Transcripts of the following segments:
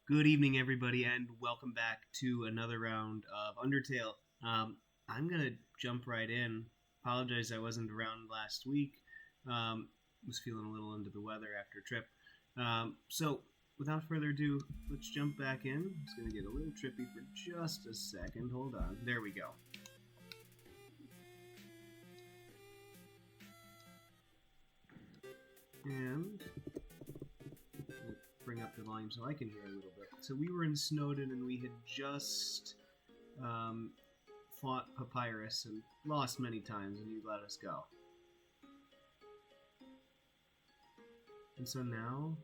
Good evening, everybody, and welcome back to another round of Undertale. I'm gonna jump right in. Apologize, I wasn't around last week. Was feeling a little under the weather after a trip. So, without further ado, let's jump back in. It's gonna get a little trippy for just a second. Hold on. There we go. And bring up the volume so I can hear a little bit. So we were in Snowdin and we had just fought Papyrus and lost many times, and you let us go. And so now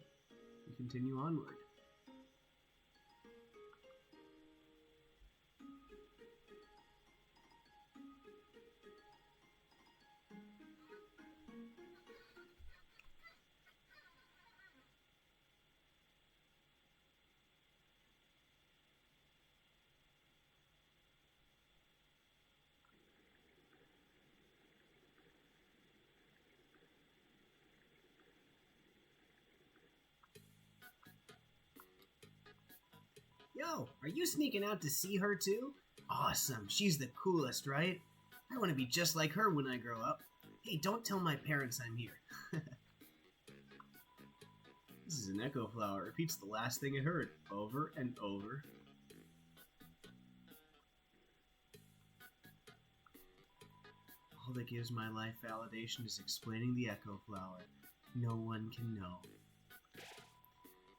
we continue onward. Yo, are you sneaking out to see her too? Awesome, she's the coolest, right? I want to be just like her when I grow up. Hey, don't tell my parents I'm here. This is an echo flower. It repeats the last thing it heard, over and over. All that gives my life validation is explaining the echo flower. No one can know.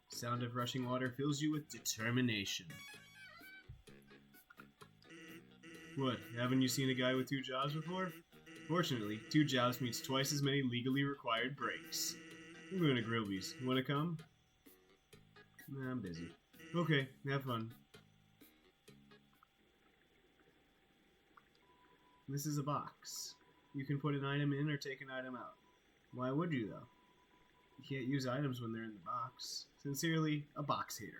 Sound of rushing water fills you with determination. What, haven't you seen a guy with two jobs before? Fortunately, two jobs means twice as many legally required breaks. I'm going to Grillby's. You want to come? Nah, I'm busy. Okay, have fun. This is a box. You can put an item in or take an item out. Why would you, though? You can't use items when they're in the box. Sincerely, a box hater.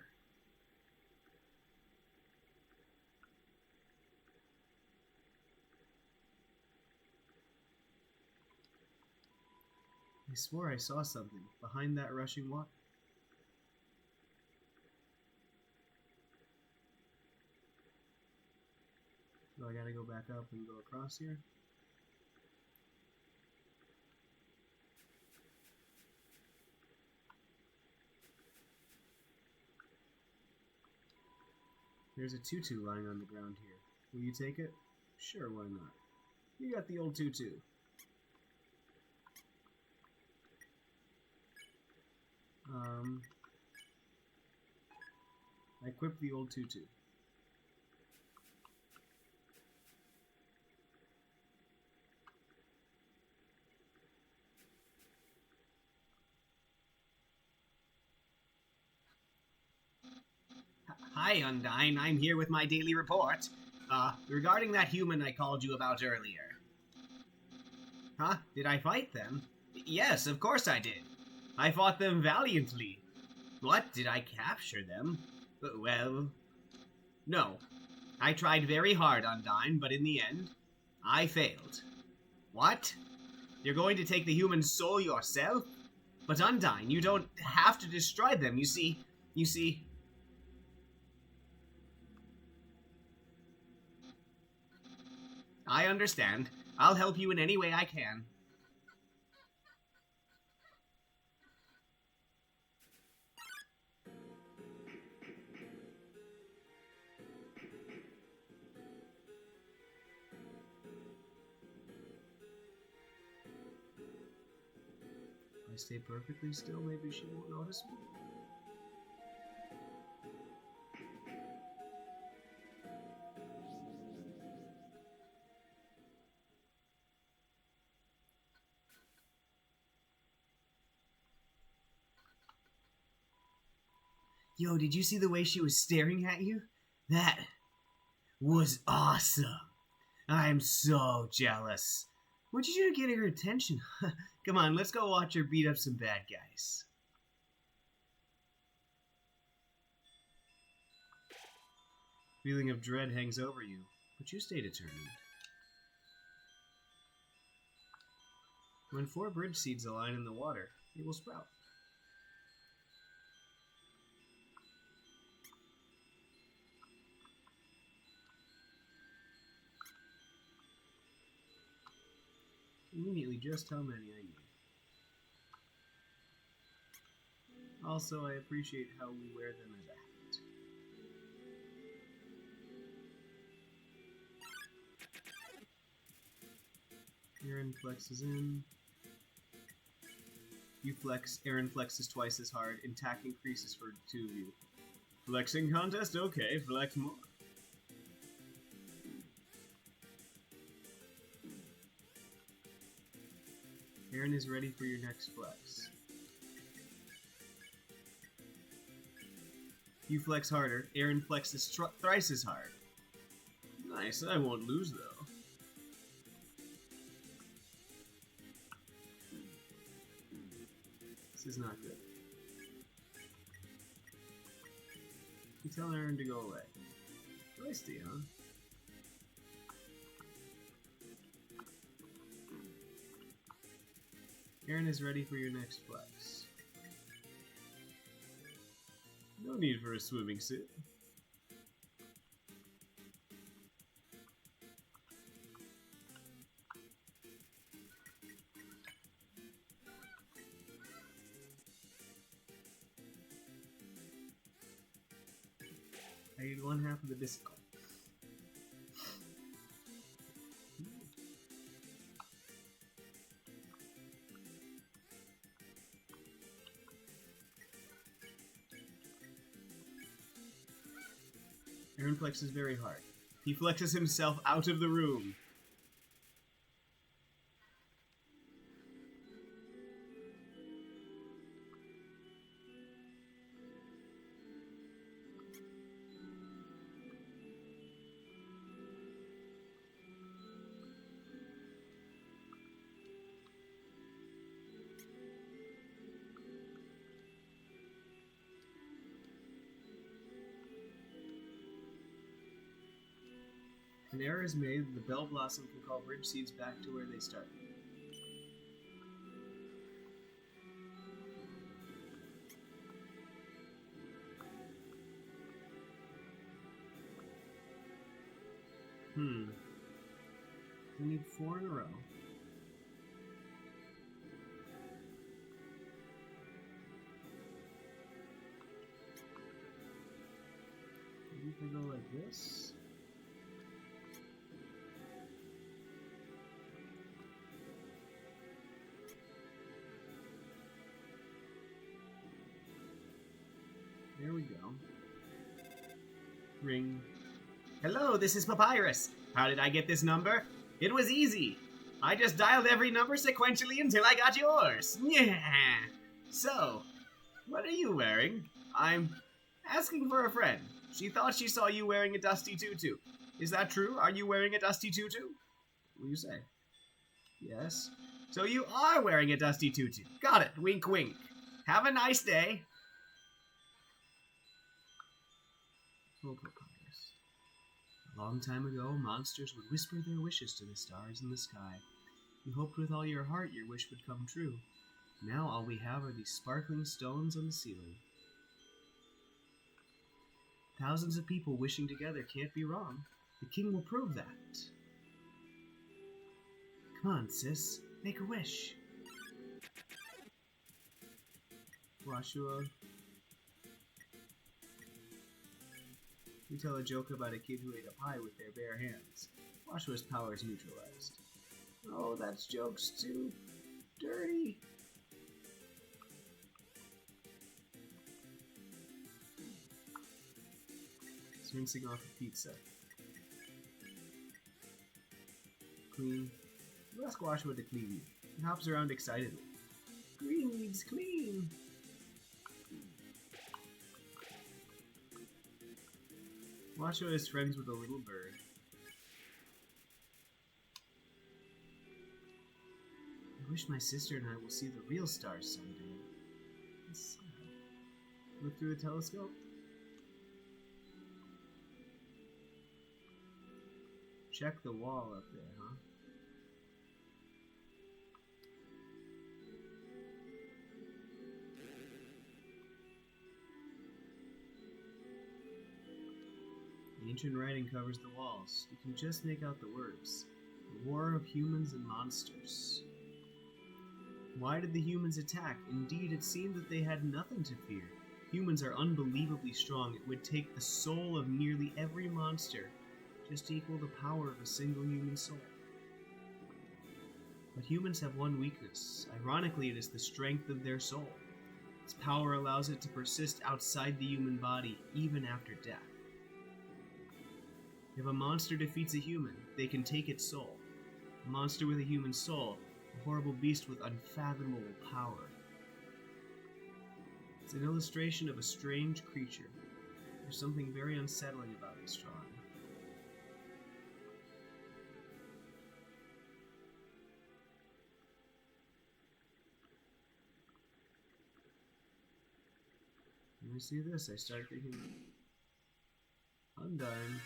I swore I saw something behind that rushing water. So I gotta go back up and go across here. There's a tutu lying on the ground here. Will you take it? Sure, why not? You got the old tutu. I equipped the old tutu. Hi, Undyne. I'm here with my daily report. Regarding that human I called you about earlier. Huh? Did I fight them? Yes, of course I did. I fought them valiantly. What? Did I capture them? Well, no. I tried very hard, Undyne, but in the end, I failed. What? You're going to take the human soul yourself? But Undyne, you don't have to destroy them, you see. I understand. I'll help you in any way I can. If I stay perfectly still, maybe she won't notice me. Yo, did you see the way she was staring at you? That was awesome. I'm so jealous. What'd you do to get her attention? Come on, let's go watch her beat up some bad guys. Feeling of dread hangs over you, but you stay determined. When 4 bridge seeds align in the water, it will sprout. Immediately just how many I need. Also, I appreciate how we wear them as a hat. Aaron flexes in. You flex. Aaron flexes twice as hard. Attack increases for the two of you. Flexing contest? Okay, flex more. Aaron is ready for your next flex. You flex harder. Aaron flexes thrice as hard. Nice, I won't lose though. This is not good. You tell Aaron to go away. Feisty, huh? Aaron is ready for your next flex. No need for a swimming suit. I need 1/2 of the disc. Aaron flexes very hard. He flexes himself out of the room. An error is made, the Bell Blossom can call bridge seeds back to where they started. We need 4 in a row. Maybe if I go like this. There we go. Ring. Hello, this is Papyrus. How did I get this number? It was easy. I just dialed every number sequentially until I got yours. Yeah. So, what are you wearing? I'm asking for a friend. She thought she saw you wearing a dusty tutu. Is that true? Are you wearing a dusty tutu? What do you say? Yes. So you are wearing a dusty tutu. Got it. Wink, wink. Have a nice day. A long time ago, monsters would whisper their wishes to the stars in the sky. You hoped with all your heart your wish would come true. Now all we have are these sparkling stones on the ceiling. Thousands of people wishing together can't be wrong. The king will prove that. Come on, sis. Make a wish. Joshua. You tell a joke about a kid who ate a pie with their bare hands. Joshua's power is neutralized. Oh, that's jokes too dirty. He's rinsing off a pizza. Clean. You ask Joshua to clean you. He hops around excitedly. Green needs clean. Joshua is friends with a little bird. I wish my sister and I will see the real stars someday. It's sad. Look through the telescope. Check the wall up there, huh? Ancient writing covers the walls. You can just make out the words. The war of humans and monsters. Why did the humans attack? Indeed, it seemed that they had nothing to fear. Humans are unbelievably strong. It would take the soul of nearly every monster just to equal the power of a single human soul. But humans have one weakness. Ironically, it is the strength of their soul. Its power allows it to persist outside the human body, even after death. If a monster defeats a human, they can take its soul. A monster with a human soul, a horrible beast with unfathomable power. It's an illustration of a strange creature. There's something very unsettling about this drawing. When I see this, I start thinking, Undyne.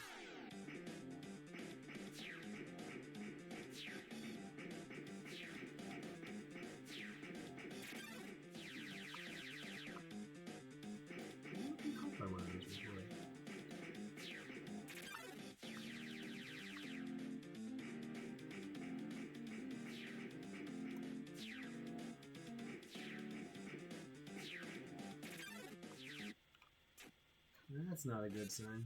That's not a good sign.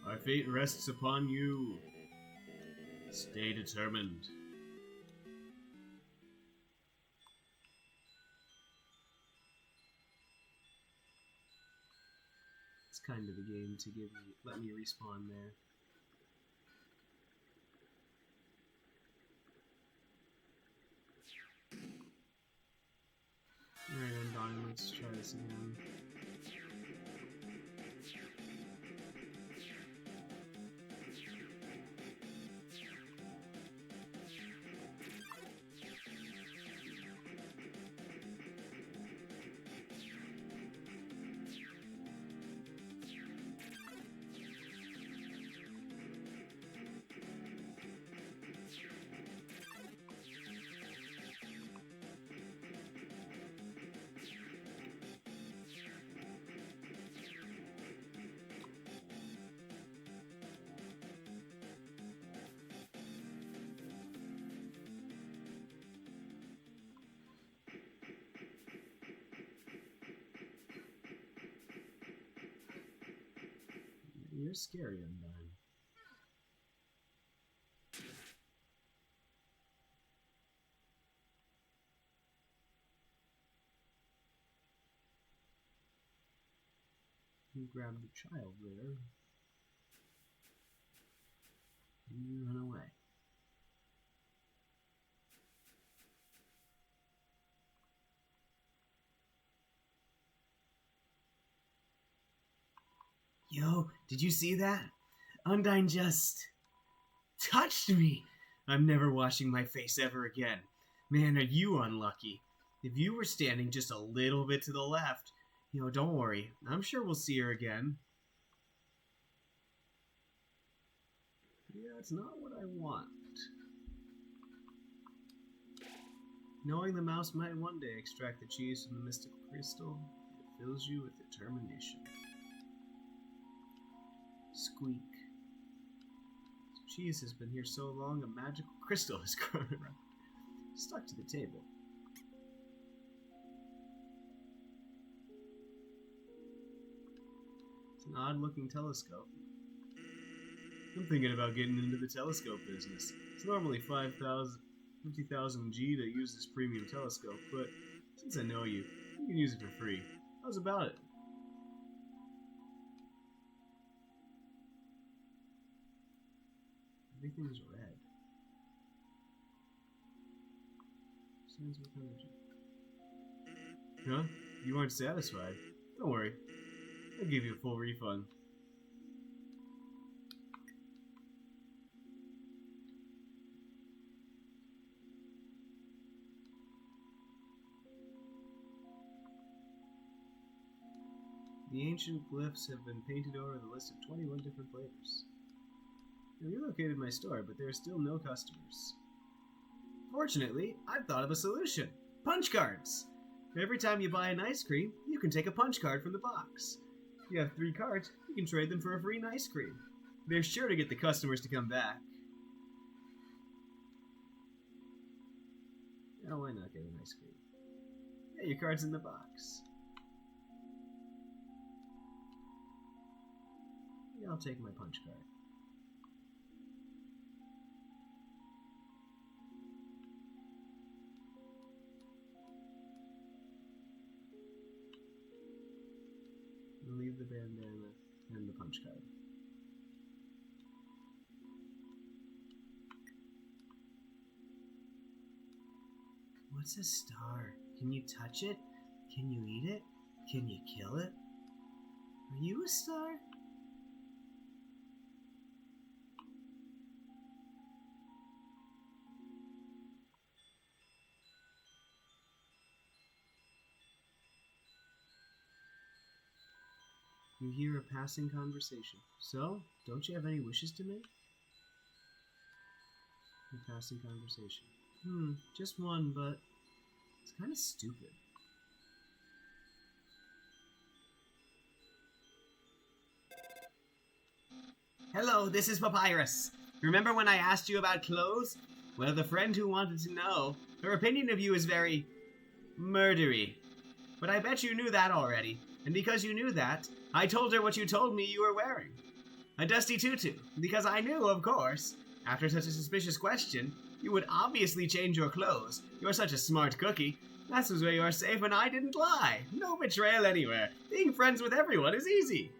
Our fate rests upon you. Stay determined. It's kind of the game to let me respawn there. Alright, Undyne, let's try this again. You're scary, Undyne. You grabbed the child there. And you run away. Yo, did you see that? Undyne just touched me. I'm never washing my face ever again. Man, are you unlucky. If you were standing just a little bit to the left, don't worry. I'm sure we'll see her again. Yeah, it's not what I want. Knowing the mouse might one day extract the cheese from the mystical crystal, it fills you with determination. Squeak. Cheese has been here so long, a magical crystal has grown around. Stuck to the table. It's an odd-looking telescope. I'm thinking about getting into the telescope business. It's normally 50,000 G to use this premium telescope, but since I know you can use it for free. How's about it? Everything's red. Sounds with energy. Huh? You aren't satisfied? Don't worry. I'll give you a full refund. The ancient glyphs have been painted over the list of 21 different flavors. I relocated my store, but there are still no customers. Fortunately, I've thought of a solution. Punch cards! Every time you buy an ice cream, you can take a punch card from the box. If you have 3 cards, you can trade them for a free ice cream. They're sure to get the customers to come back. Oh, why not get an ice cream? Yeah, your card's in the box. Yeah, I'll take my punch card. And leave the bandana and the punch card. What's a star? Can you touch it? Can you eat it? Can you kill it? Are you a star? You hear a passing conversation. So, don't you have any wishes to make? A passing conversation. Just one, but it's kind of stupid. Hello, this is Papyrus. Remember when I asked you about clothes? Well, the friend who wanted to know, her opinion of you is very murdery. But I bet you knew that already. And because you knew that, I told her what you told me you were wearing. A dusty tutu. Because I knew, of course, after such a suspicious question, you would obviously change your clothes. You're such a smart cookie. That's where you are safe and I didn't lie. No betrayal anywhere. Being friends with everyone is easy.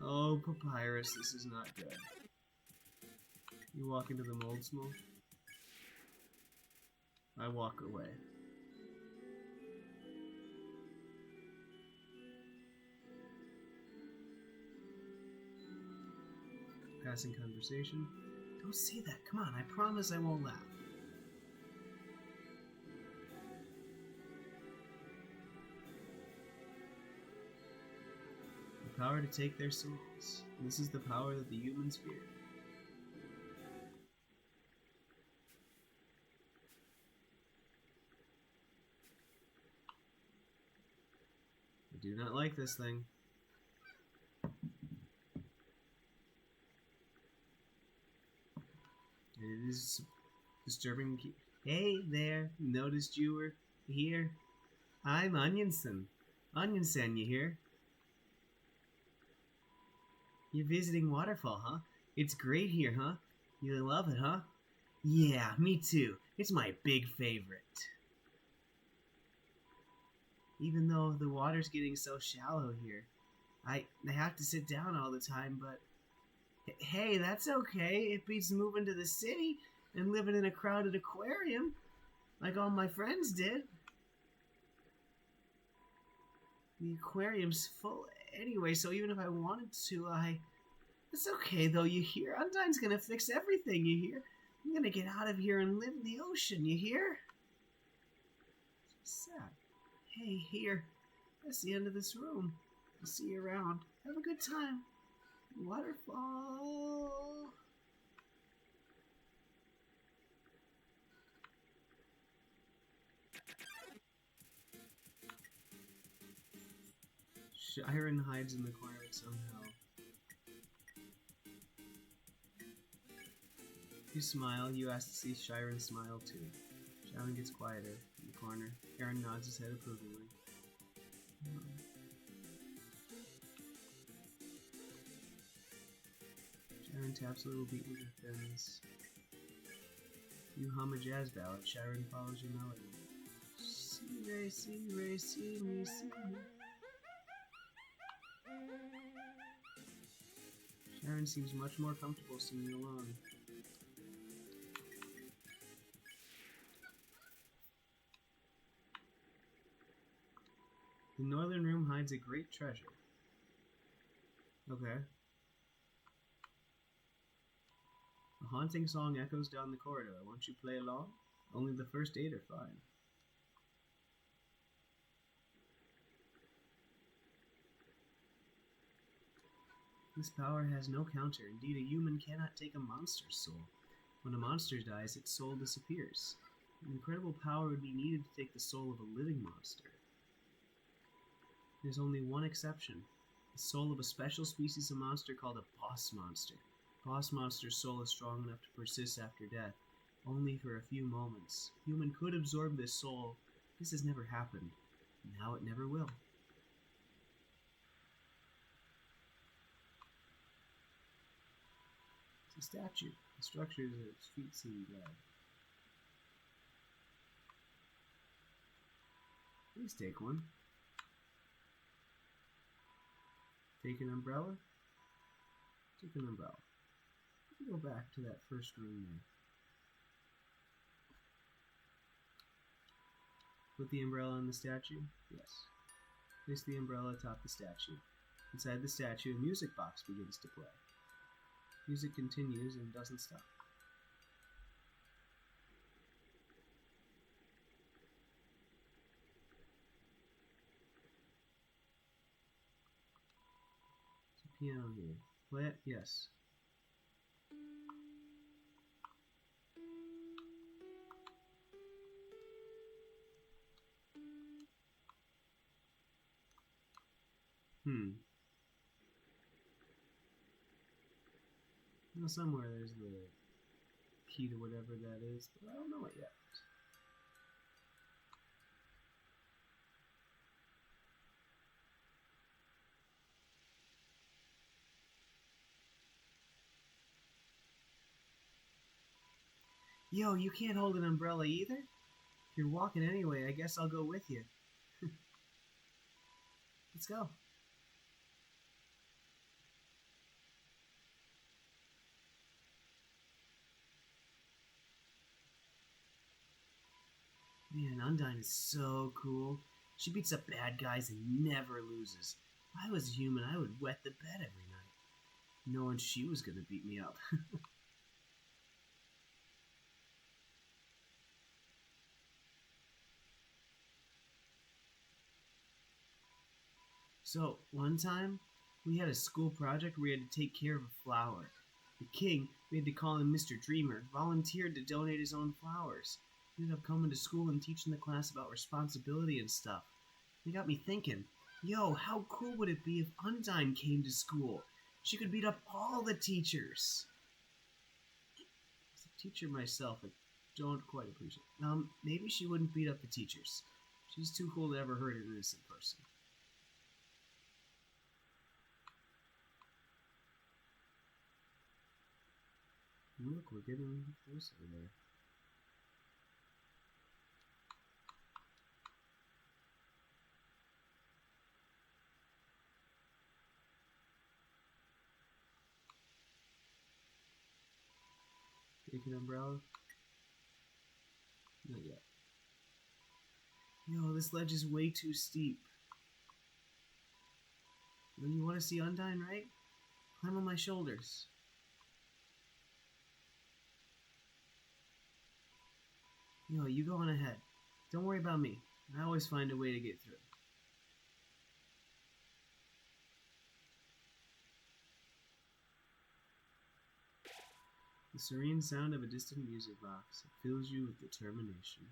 Oh, Papyrus, this is not good. You walk into the mold smoke. I walk away. Passing conversation. Don't say that. Come on, I promise I won't laugh. The power to take their souls. This is the power that the humans fear. I do not like this thing. It is disturbing. Hey there, noticed you were here. I'm Onionson. Onionson, you here? You're visiting Waterfall, huh? It's great here, huh? You love it, huh? Yeah, me too. It's my big favorite. Even though the water's getting so shallow here, I have to sit down all the time, but hey, that's okay. It beats moving to the city and living in a crowded aquarium like all my friends did. The aquarium's full anyway, so even if I wanted to, it's okay though, you hear? Undyne's gonna fix everything, you hear? I'm gonna get out of here and live in the ocean, you hear? So sad. Hey, here. That's the end of this room. I'll see you around. Have a good time. Waterfall. Shiren hides in the corner somehow. You smile. You ask to see Shiren smile too. Shiren gets quieter in the corner. Aaron nods his head approvingly. Shiren taps a little beat with her fins. You hum a jazz ballad. Shiren follows your melody. See Ray, see Ray, see me, see me. Shiren seems much more comfortable singing alone. The northern room hides a great treasure. Okay. A haunting song echoes down the corridor. Won't you play along? Only the first 8 are fine. This power has no counter. Indeed, a human cannot take a monster's soul. When a monster dies, its soul disappears. An incredible power would be needed to take the soul of a living monster. There's only one exception. The soul of a special species of monster called a boss monster. Boss monster's soul is strong enough to persist after death. Only for a few moments. Human could absorb this soul. This has never happened. Now it never will. It's a statue. The structures at its feet seem dead. Please take one. Take an umbrella? Take an umbrella. Go back to that first room there. Put the umbrella on the statue? Yes. Place the umbrella atop the statue. Inside the statue, a music box begins to play. Music continues and doesn't stop. There's a piano here. Play it? Yes. Well, somewhere there's the key to whatever that is, but I don't know it yet. Yo, you can't hold an umbrella either? If you're walking anyway, I guess I'll go with you. Let's go. Man, Undyne is so cool. She beats up bad guys and never loses. If I was human, I would wet the bed every night, knowing she was gonna beat me up. So, one time, we had a school project where we had to take care of a flower. The king, we had to call him Mr. Dreamer, volunteered to donate his own flowers. He ended up coming to school and teaching the class about responsibility and stuff. It got me thinking, yo, how cool would it be if Undyne came to school? She could beat up all the teachers. As a teacher myself, I don't quite appreciate it. Maybe she wouldn't beat up the teachers. She's too cool to ever hurt an innocent person. Look, we're getting closer there. Take an umbrella? Not yet. Yo, this ledge is way too steep. Then you want to see Undyne, right? Climb on my shoulders. Yo, you go on ahead. Don't worry about me. I always find a way to get through. The serene sound of a distant music box fills you with determination.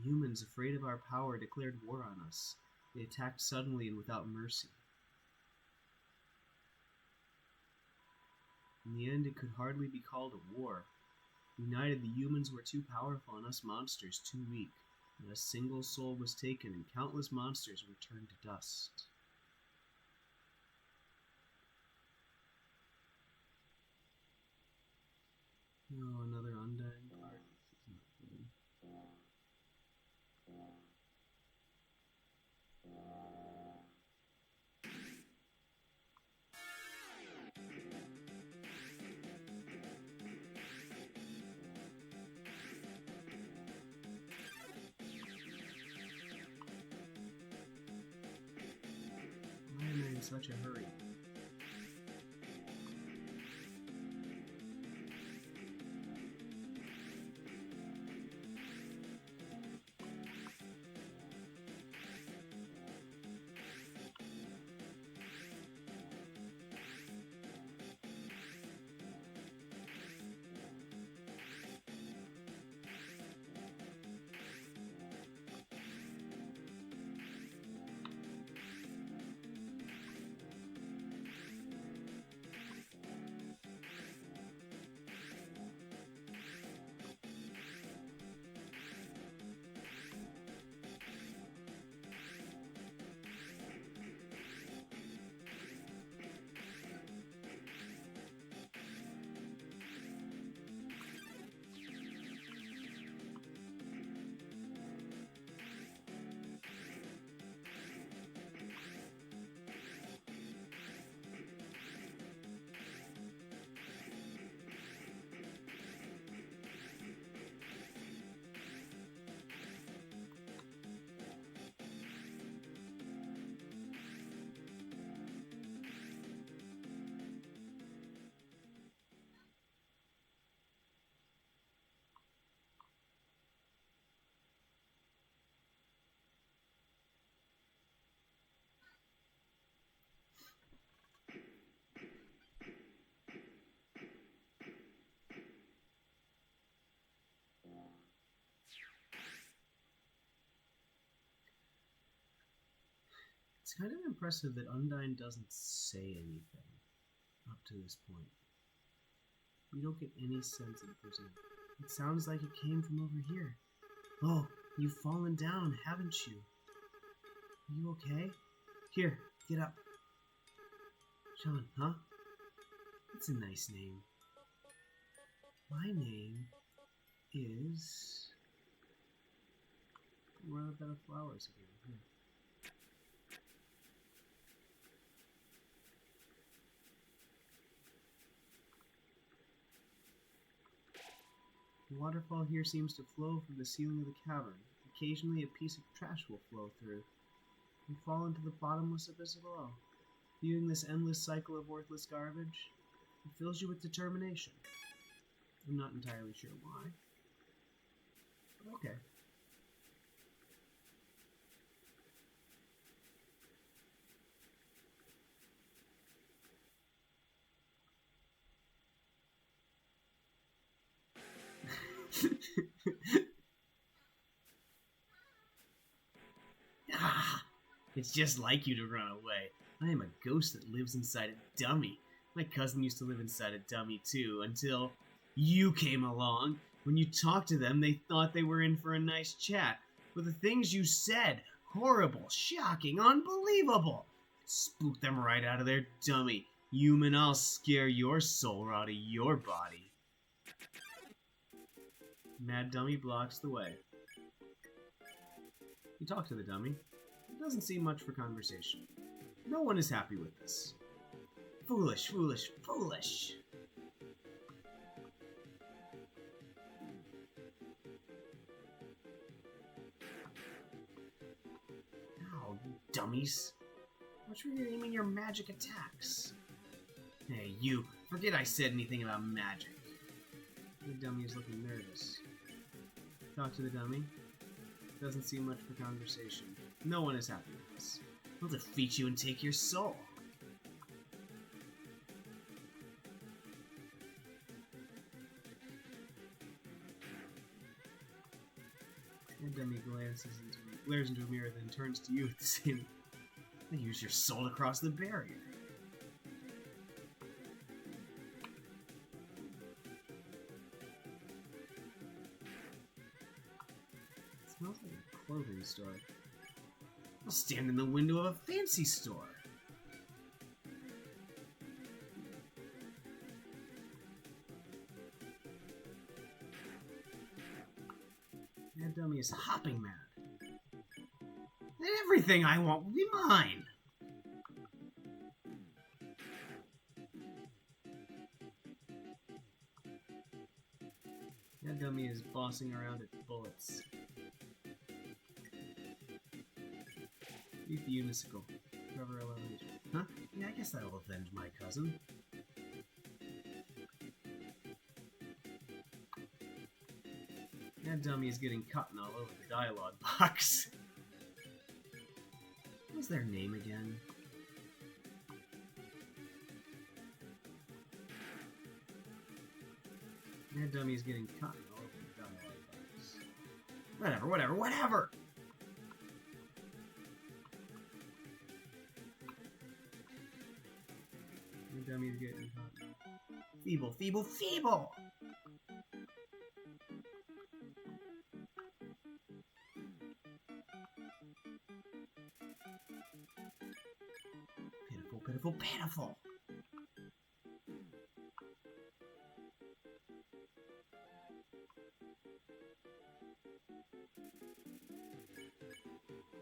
Humans, afraid of our power, declared war on us. They attacked suddenly and without mercy. In the end, it could hardly be called a war. United, the humans were too powerful and us monsters too weak. Not a single soul was taken and countless monsters were turned to dust. Oh, another Undyne part. This is not good. Why am I in such a hurry? kind of impressive that Undyne doesn't say anything up to this point. We don't get any sense of it. It sounds like it came from over here. Oh, you've fallen down, haven't you? Are you okay? Here, get up. Sean, huh? That's a nice name. My name is... Where are the better flowers again? Here. The waterfall here seems to flow from the ceiling of the cavern. Occasionally a piece of trash will flow through and fall into the bottomless abyss below. Viewing this endless cycle of worthless garbage, it fills you with determination. I'm not entirely sure why. But okay. Ah, it's just like you to run away. I am a ghost that lives inside a dummy. My cousin used to live inside a dummy too, until you came along. When you talked to them, they thought they were in for a nice chat. But the things you said, horrible, shocking, unbelievable. Spooked them right out of their dummy. Human, I'll scare your soul out of your body. Mad Dummy blocks the way. You talk to the dummy. It doesn't seem much for conversation. No one is happy with this. Foolish, foolish, foolish! Ow, you dummies. Watch where you're aiming your magic attacks. Hey, you, forget I said anything about magic. The dummy is looking nervous. Talk to the dummy. Doesn't seem much for conversation. No one is happy with this. I'll defeat you and take your soul. The dummy glares into a mirror, then turns to you at the same. I use your soul to cross the barrier. Smells like a clothing store. I'll stand in the window of a fancy store. That dummy is hopping mad. And everything I want will be mine. That dummy is bossing around at bullets. Beat the unicycle. Cover 11. Huh? Yeah, I guess that'll avenge my cousin. That dummy is getting cotton all over the dialogue box. What was their name again? That dummy is getting cotton all over the dialogue box. Whatever, whatever, whatever! The dummy is getting cotton. Feeble, feeble, feeble! Pitiful, pitiful, pitiful!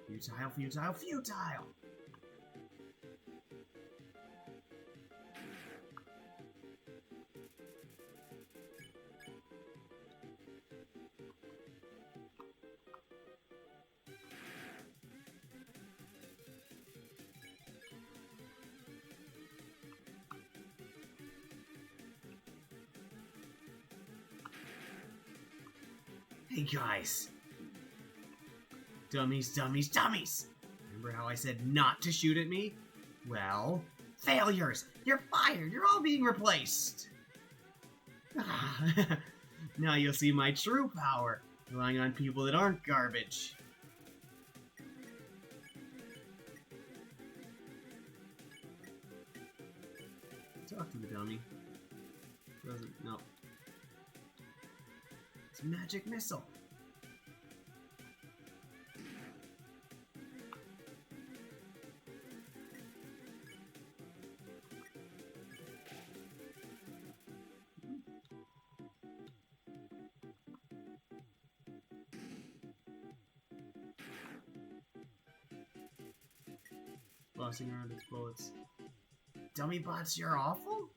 Futile, futile, futile! Hey guys! Dummies, dummies, dummies! Remember how I said not to shoot at me? Well, failures! You're fired! You're all being replaced! Now you'll see my true power, relying on people that aren't garbage. Talk to the dummy. Doesn't. No. It's a magic missile. Flossing around its bullets. Dummy bots, you're awful?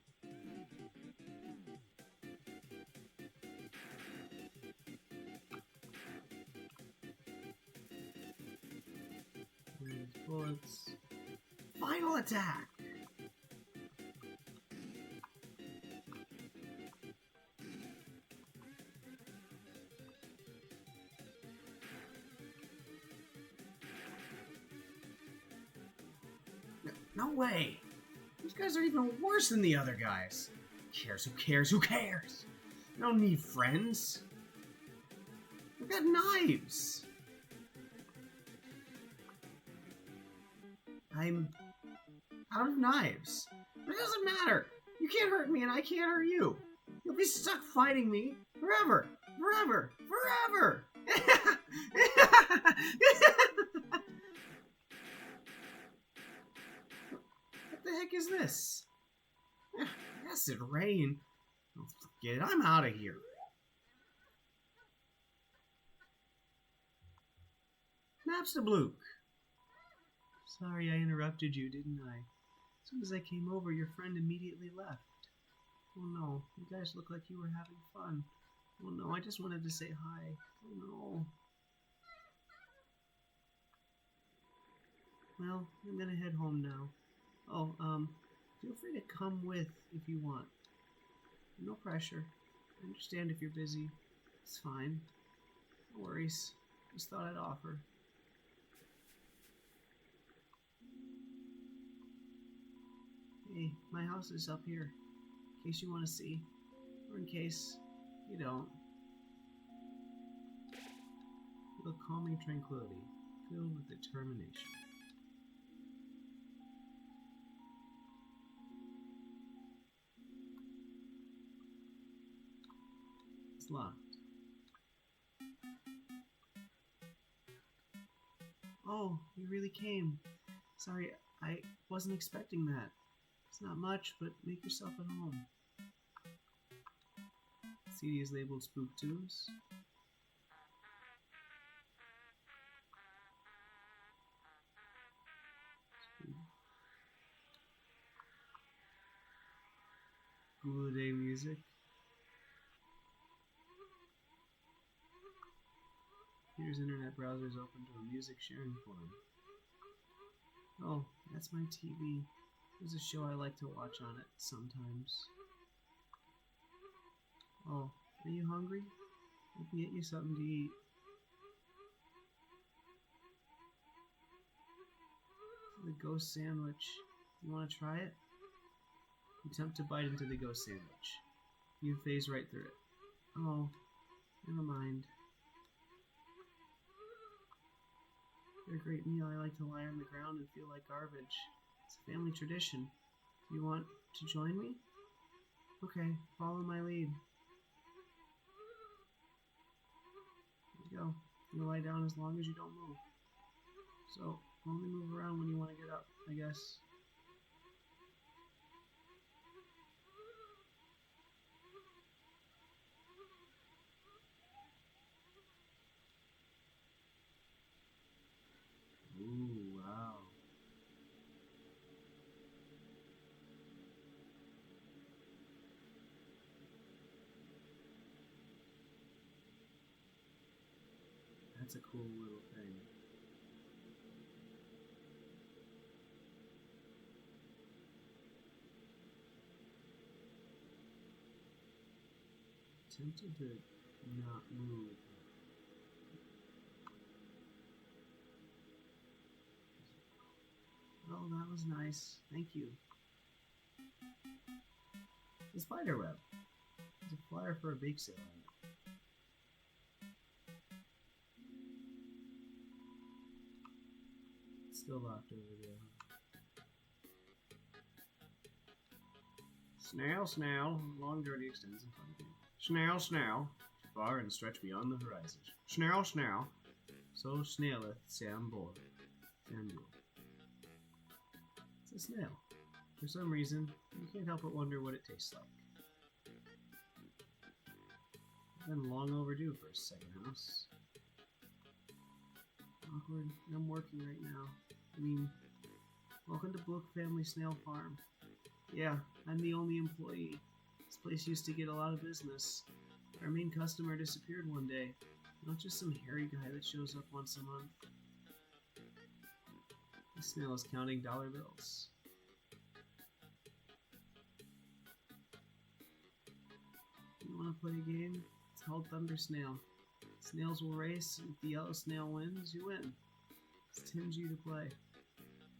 Around its bullets. Final attack! No way! These guys are even worse than the other guys. Who cares? Who cares? Who cares? I don't need friends. We've got knives. I'm out of knives. But it doesn't matter. You can't hurt me and I can't hurt you. You'll be stuck fighting me forever. Forever. Forever. What the heck is this? Acid rain. Oh, forget it. I'm out of here. Napstablook. Sorry I interrupted you, didn't I? As soon as I came over, your friend immediately left. Oh no, you guys look like you were having fun. Oh no, I just wanted to say hi. Oh no. Well, I'm gonna head home now. Oh, feel free to come with if you want. No pressure. I understand if you're busy. It's fine. No worries. Just thought I'd offer. Hey, my house is up here, in case you want to see, or in case you don't. Feel calming tranquility, filled with determination. It's locked. Oh, you really came. Sorry, I wasn't expecting that. It's not much, but make yourself at home. CD is labeled Spook Tunes. Google Day music. Here's internet browsers open to a music sharing forum. Oh, that's my TV. There's a show I like to watch on it sometimes. Oh, are you hungry? I can get you something to eat. The ghost sandwich. You want to try it? Attempt to bite into the ghost sandwich. You phase right through it. Oh, never mind. For a great meal, I like to lie on the ground and feel like garbage. It's a family tradition. Do you want to join me? Okay, follow my lead. There you go. You lie down as long as you don't move. So, only move around when you want to get up, I guess. Ooh, wow. That's a cool little thing. Tempted to not move. Oh, that was nice. Thank you. The spider web. There's a flyer for a bake sale on it. It's still locked over there. Snail, snail, long journey extends in front of you. Snail, snail, far and stretch beyond the horizon. Snail, snail, so snaileth Samuel. It's a snail. For some reason, you can't help but wonder what it tastes like. Been long overdue for a second house. Awkward. I'm working right now. I mean, welcome to Blook Family Snail Farm. Yeah, I'm the only employee. This place used to get a lot of business. Our main customer disappeared one day. Not just some hairy guy that shows up once a month. The snail is counting dollar bills. You want to play a game? It's called Thunder Snail. Snails will race, and if the yellow snail wins, you win. It's Tim's you to play.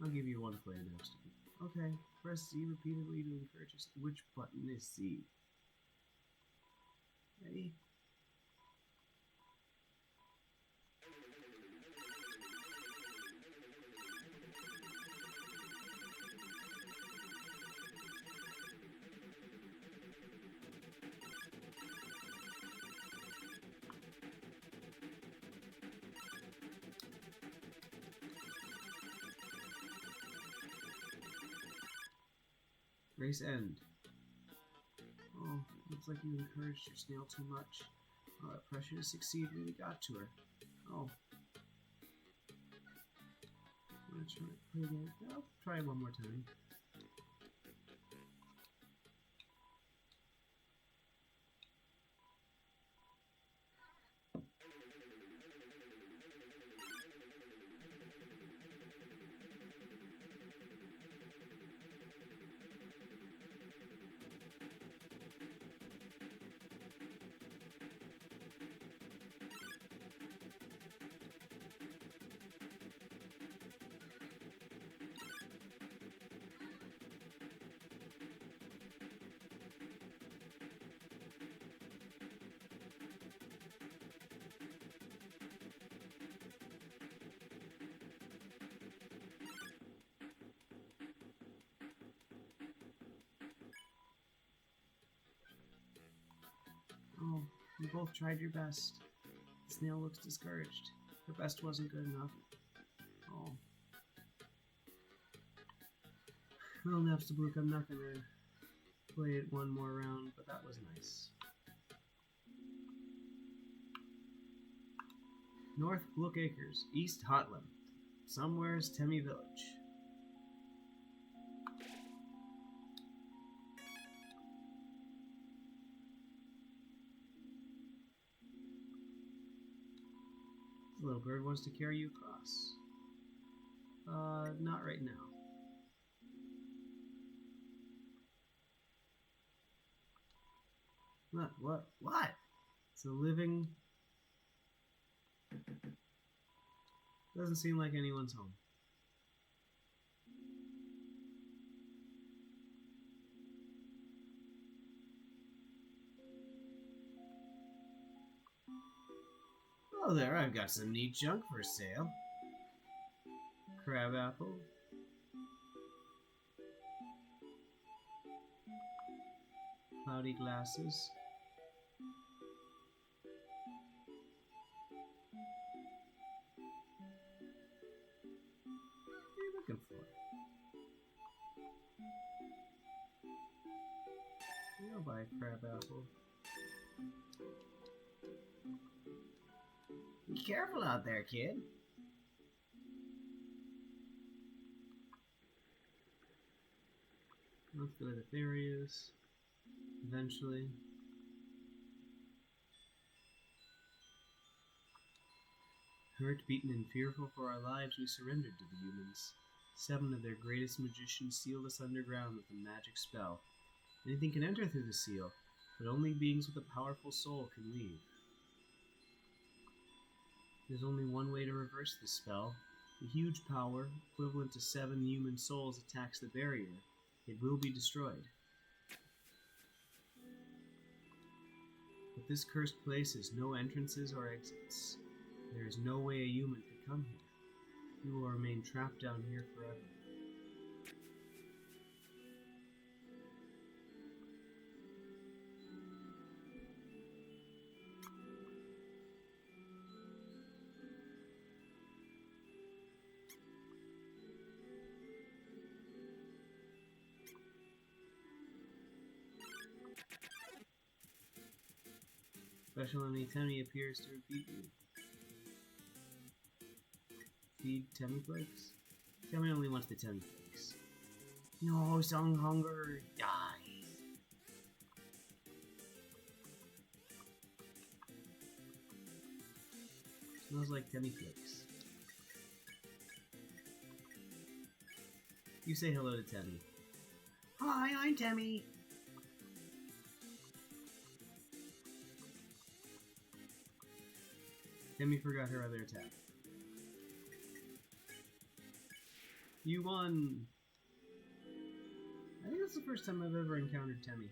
I'll give you one player next to me. Okay, press Z repeatedly to encourage us. Which button is Z? Ready? Race end. Oh, looks like you encouraged your snail too much. Oh, that pressure to succeed really got to her. Oh. I'm gonna try to play again. I'll try it one more time. Oh, you both tried your best. The snail looks discouraged. Her best wasn't good enough. Oh. Well, Napstablook, I'm not gonna play it one more round, but that was nice. North Blook Acres, East Hotland. Somewhere's Temmie Village. The little bird wants to carry you across. Not right now. What? It's a living... Doesn't seem like anyone's home. Oh there, I've got some neat junk for sale. Crab apple. Cloudy glasses. What are you looking for? I'll buy a crab apple. Be careful out there, kid. Let's go to the areas. Eventually. Hurt, beaten, and fearful for our lives, we surrendered to the humans. 7 of their greatest magicians sealed us underground with a magic spell. Anything can enter through the seal, but only beings with a powerful soul can leave. There's only one way to reverse this spell. The huge power, equivalent to 7 human souls, attacks the barrier. It will be destroyed. But this cursed place has no entrances or exits. There is no way a human could come here. We will remain trapped down here forever. Special enemy Temmie appears to repeat you. Feed Temmie flakes? Temmie only wants the Temmie flakes. No, Sung Hunger, die. Smells like Temmie flakes. You say hello to Temmie. Hi, I'm Temmie. Temmie forgot her other attack. You won! I think that's the first time I've ever encountered Temmie.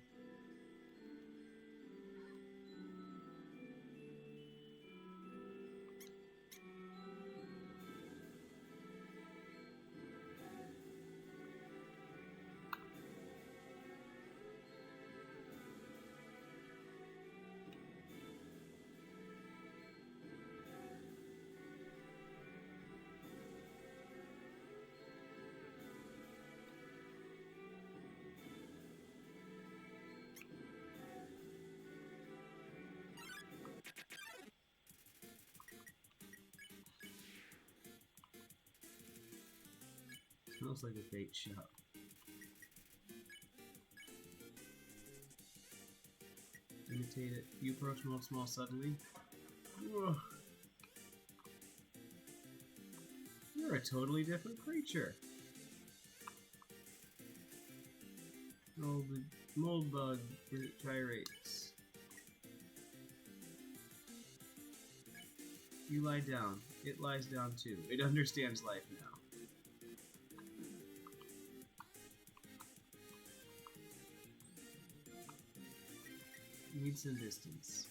Smells like a bait shop. Imitate it. You approach Mold Small suddenly. Whoa. You're a totally different creature. Oh, the mold bug gyrates. You lie down. It lies down too. It understands life now. Need some distance.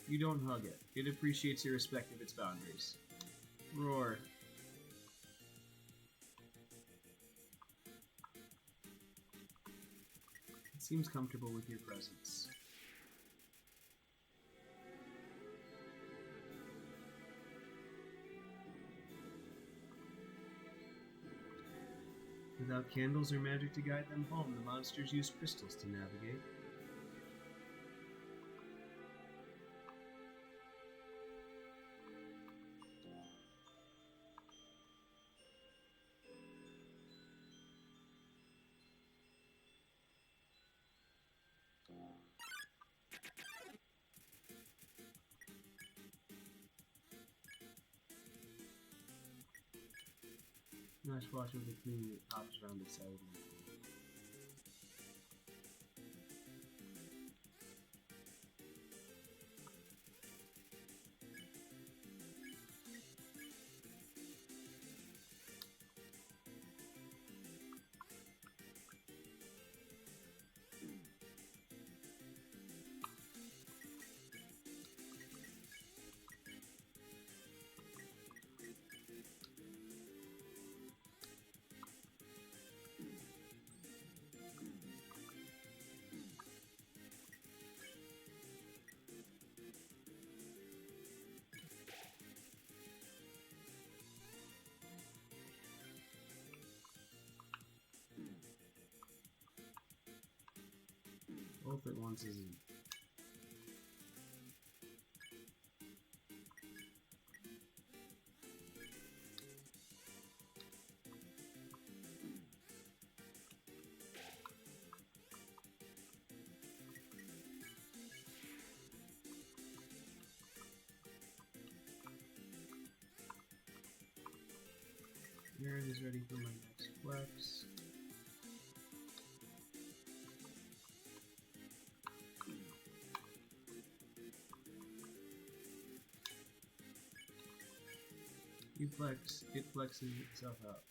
You don't hug it. It appreciates your respect of its boundaries. Roar. It seems comfortable with your presence. Without candles or magic to guide them home, the monsters use crystals to navigate. Nice watch with the queen that hops around the side of the both at once isn't. Aaron is ready for my next flex. You flex, it flexes itself out.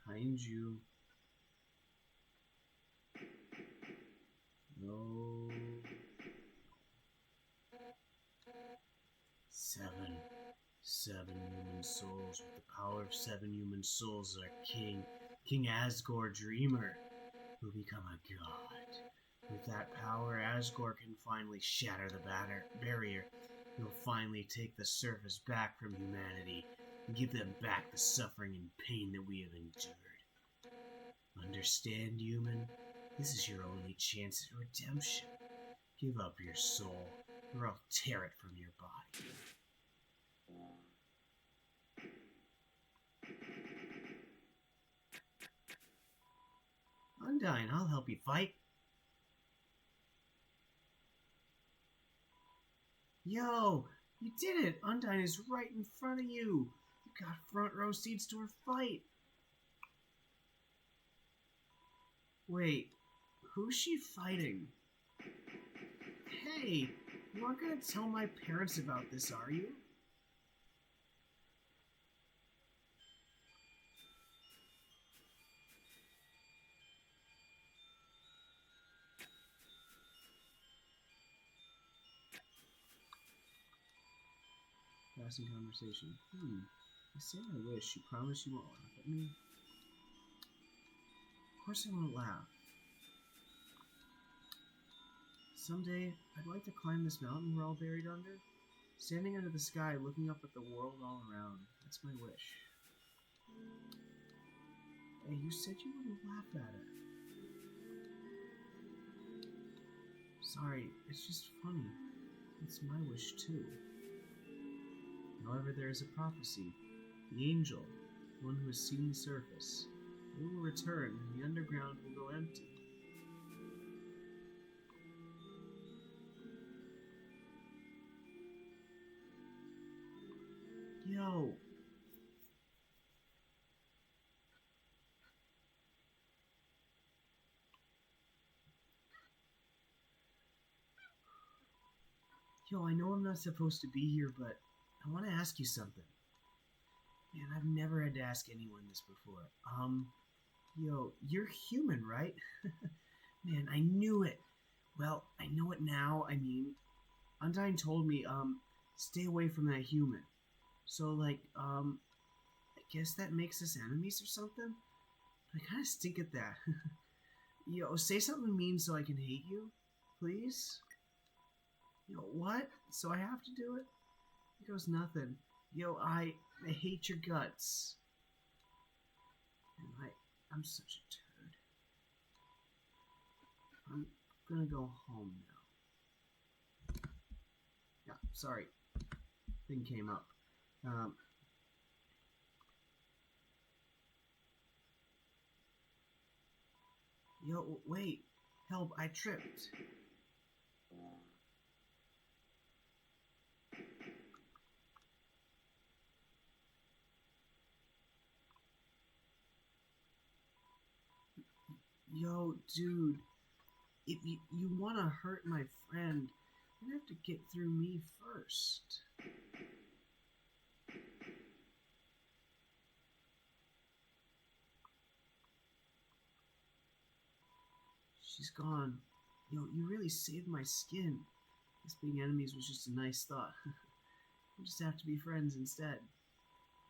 Behind you. No. 7 human souls. With the power of 7 human souls, our king, King Asgore Dreamer, will become a god. With that power, Asgore can finally shatter the barrier. He'll finally take the surface back from humanity and give them back the suffering and pain that we have endured. Understand, human? This is your only chance at redemption. Give up your soul, or I'll tear it from your body. Undyne, I'll help you fight. Yo, you did it! Undyne is right in front of you. You got front row seats to her fight. Wait, who's she fighting? Hey, you aren't gonna tell my parents about this, are you? Passing conversation. I say I wish. You promise you won't laugh at me? Of course I won't laugh. Someday, I'd like to climb this mountain we're all buried under. Standing under the sky, looking up at the world all around. That's my wish. Hey, you said you wouldn't laugh at it. Sorry, it's just funny. It's my wish too. However, there is a prophecy. The angel, one who has seen the surface, he will return and the underground will go empty. Yo! Yo, I know I'm not supposed to be here, but I want to ask you something. Man, I've never had to ask anyone this before. Yo, you're human, right? Man, I knew it. Well, I know it now. I mean, Undyne told me, stay away from that human. So, like, I guess that makes us enemies or something? I kind of stink at that. Yo, say something mean so I can hate you, please? Yo, what? So I have to do it? He goes, nothing. Yo, I hate your guts. And I'm such a turd. I'm gonna go home now. Yeah, sorry. Thing came up. Yo, wait. Help, I tripped. Yo, dude, if you want to hurt my friend, you have to get through me first. She's gone. Yo, you really saved my skin. Guess being enemies was just a nice thought. We'll just have to be friends instead.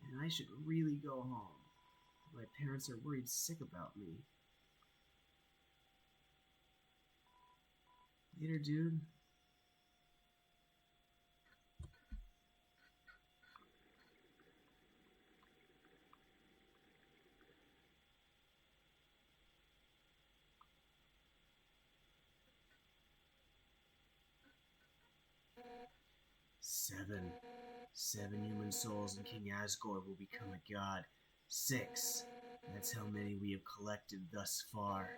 And I should really go home. My parents are worried sick about me. Later, dude. Seven human souls and King Asgore will become a god. 6. That's how many we have collected thus far.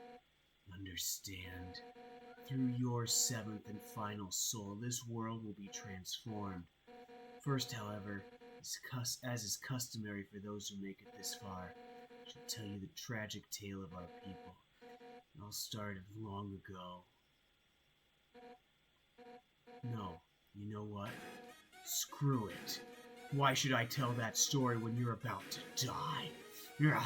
Understand? Through your 7th and final soul, this world will be transformed. First, however, as is customary for those who make it this far, I shall tell you the tragic tale of our people. It all started long ago. No, you know what? Screw it. Why should I tell that story when you're about to die? Ugh.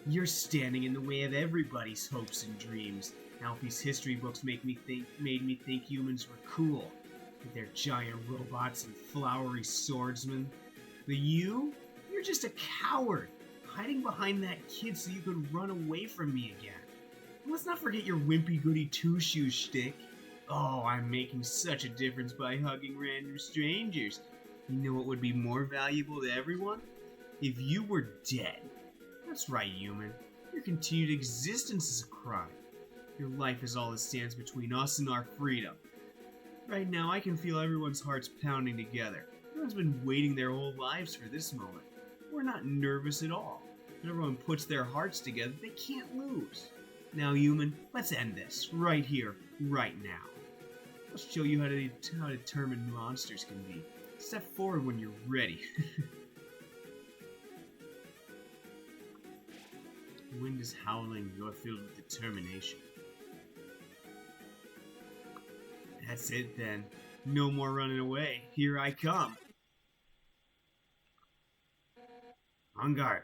You're standing in the way of everybody's hopes and dreams. Alphys history books made me think humans were cool, with their giant robots and flowery swordsmen. But you're just a coward, hiding behind that kid so you could run away from me again. And let's not forget your wimpy goody two-shoe shtick. Oh, I'm making such a difference by hugging random strangers. You know what would be more valuable to everyone? If you were dead. That's right, human. Your continued existence is a crime. Your life is all that stands between us and our freedom. Right now, I can feel everyone's hearts pounding together. Everyone's been waiting their whole lives for this moment. We're not nervous at all. When everyone puts their hearts together, they can't lose. Now, human, let's end this. Right here, right now. I'll show you how determined monsters can be. Step forward when you're ready. The wind is howling, you're filled with determination. That's it then. No more running away. Here I come. On guard.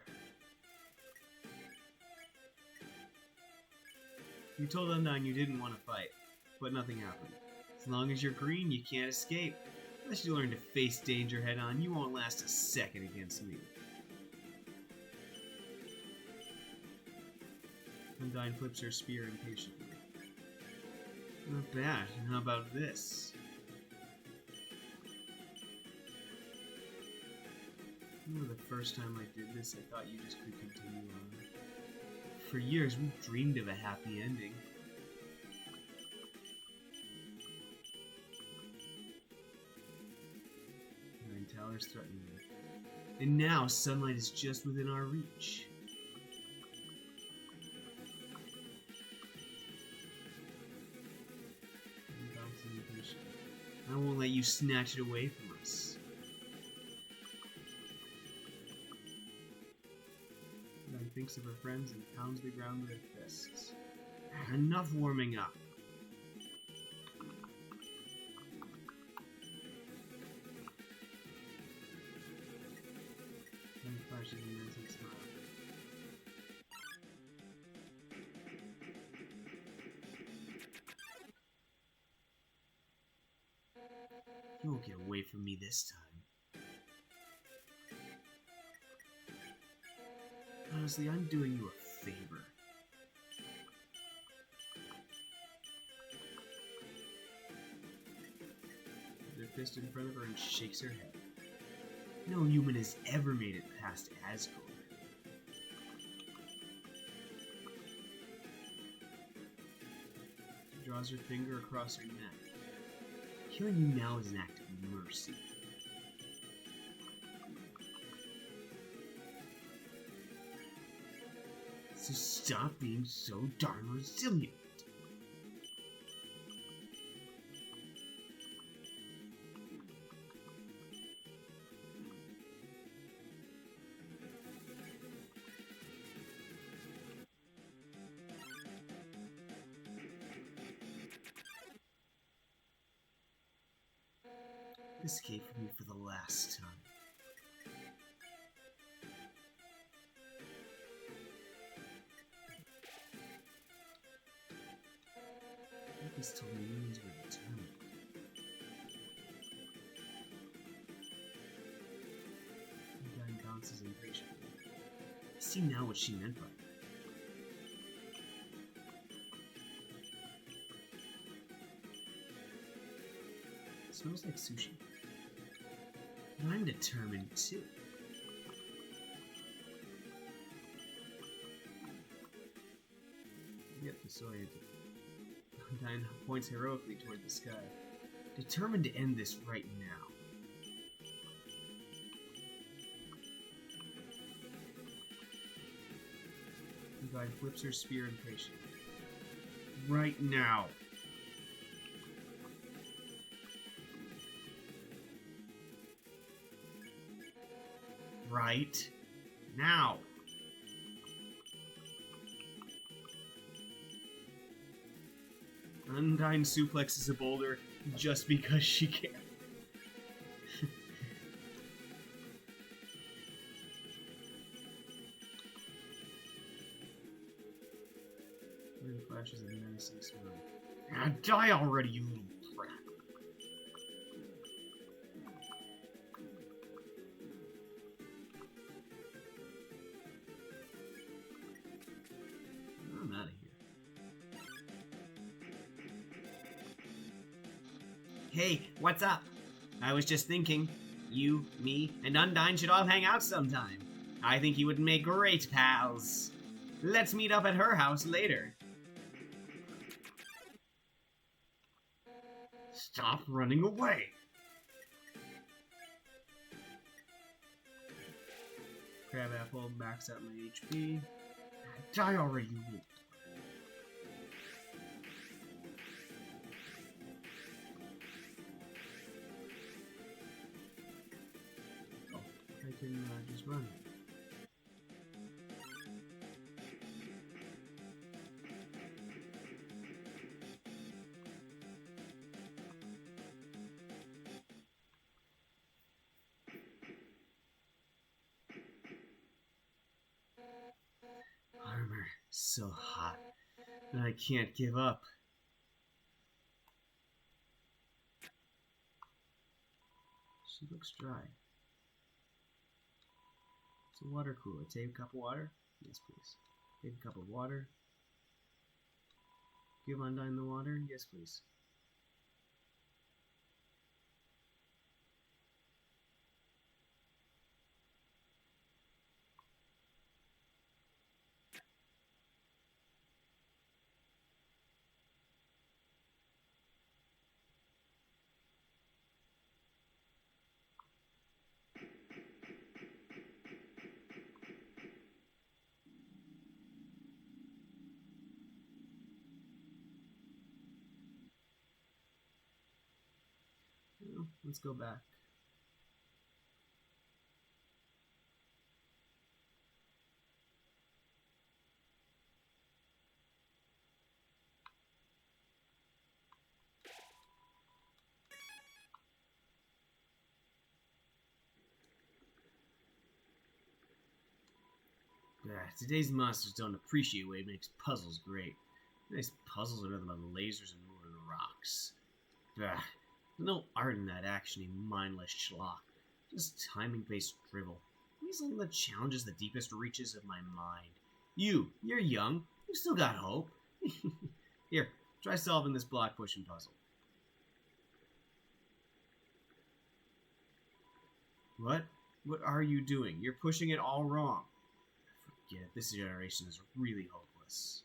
You told Undyne you didn't want to fight, but nothing happened. As long as you're green, you can't escape. Unless you learn to face danger head on, you won't last a second against me. Undyne flips her spear impatiently. Not bad. How about this? The first time I did this, I thought you just could continue on. For years, we dreamed of a happy ending. Nine towers threaten me. And now, sunlight is just within our reach. I won't let you snatch it away from us. Undyne thinks of her friends and pounds the ground with her fists. Enough warming up. Then flashes an menacing smile. You won't get away from me this time. Honestly, I'm doing you a favor. Puts her fist in front of her and shakes her head. No human has ever made it past Asgore. She draws her finger across her neck. Killing you now is an act of mercy. So stop being so darn resilient. Escape from me for the last time. Alphys told me humans were determined. Undyne bounces impatiently. I see now what she meant by that. It smells like sushi. And I'm determined too. Yep, disoriented. Undyne points heroically toward the sky, determined to end this right now. Undyne flips her spear impatiently. Right now! Right now. Undyne suplexes a boulder just because she can. Wind flashes a menacing smile. Ah, die already, you little brat. I'm out of here. Hey, what's up? I was just thinking, you, me, and Undyne should all hang out sometime. I think you would make great pals. Let's meet up at her house later. Stop running away! Crab apple, max out my HP. Die already, you little. Oh, I can just run. Armor, so hot, and I can't give up. She looks dry. It's a water cooler. Take a cup of water? Yes, please. Take a cup of water. Give Undyne the water? Yes, please. Well, let's go back. Today's monsters don't appreciate what makes puzzles great. Nice puzzles are nothing but lasers and moving rocks. There's no art in that actiony, mindless schlock. Just timing-based drivel. Give me something that challenges the deepest reaches of my mind. You're young. You still got hope. Here, try solving this block pushing puzzle. What? What are you doing? You're pushing it all wrong. Forget it. This generation is really hopeless.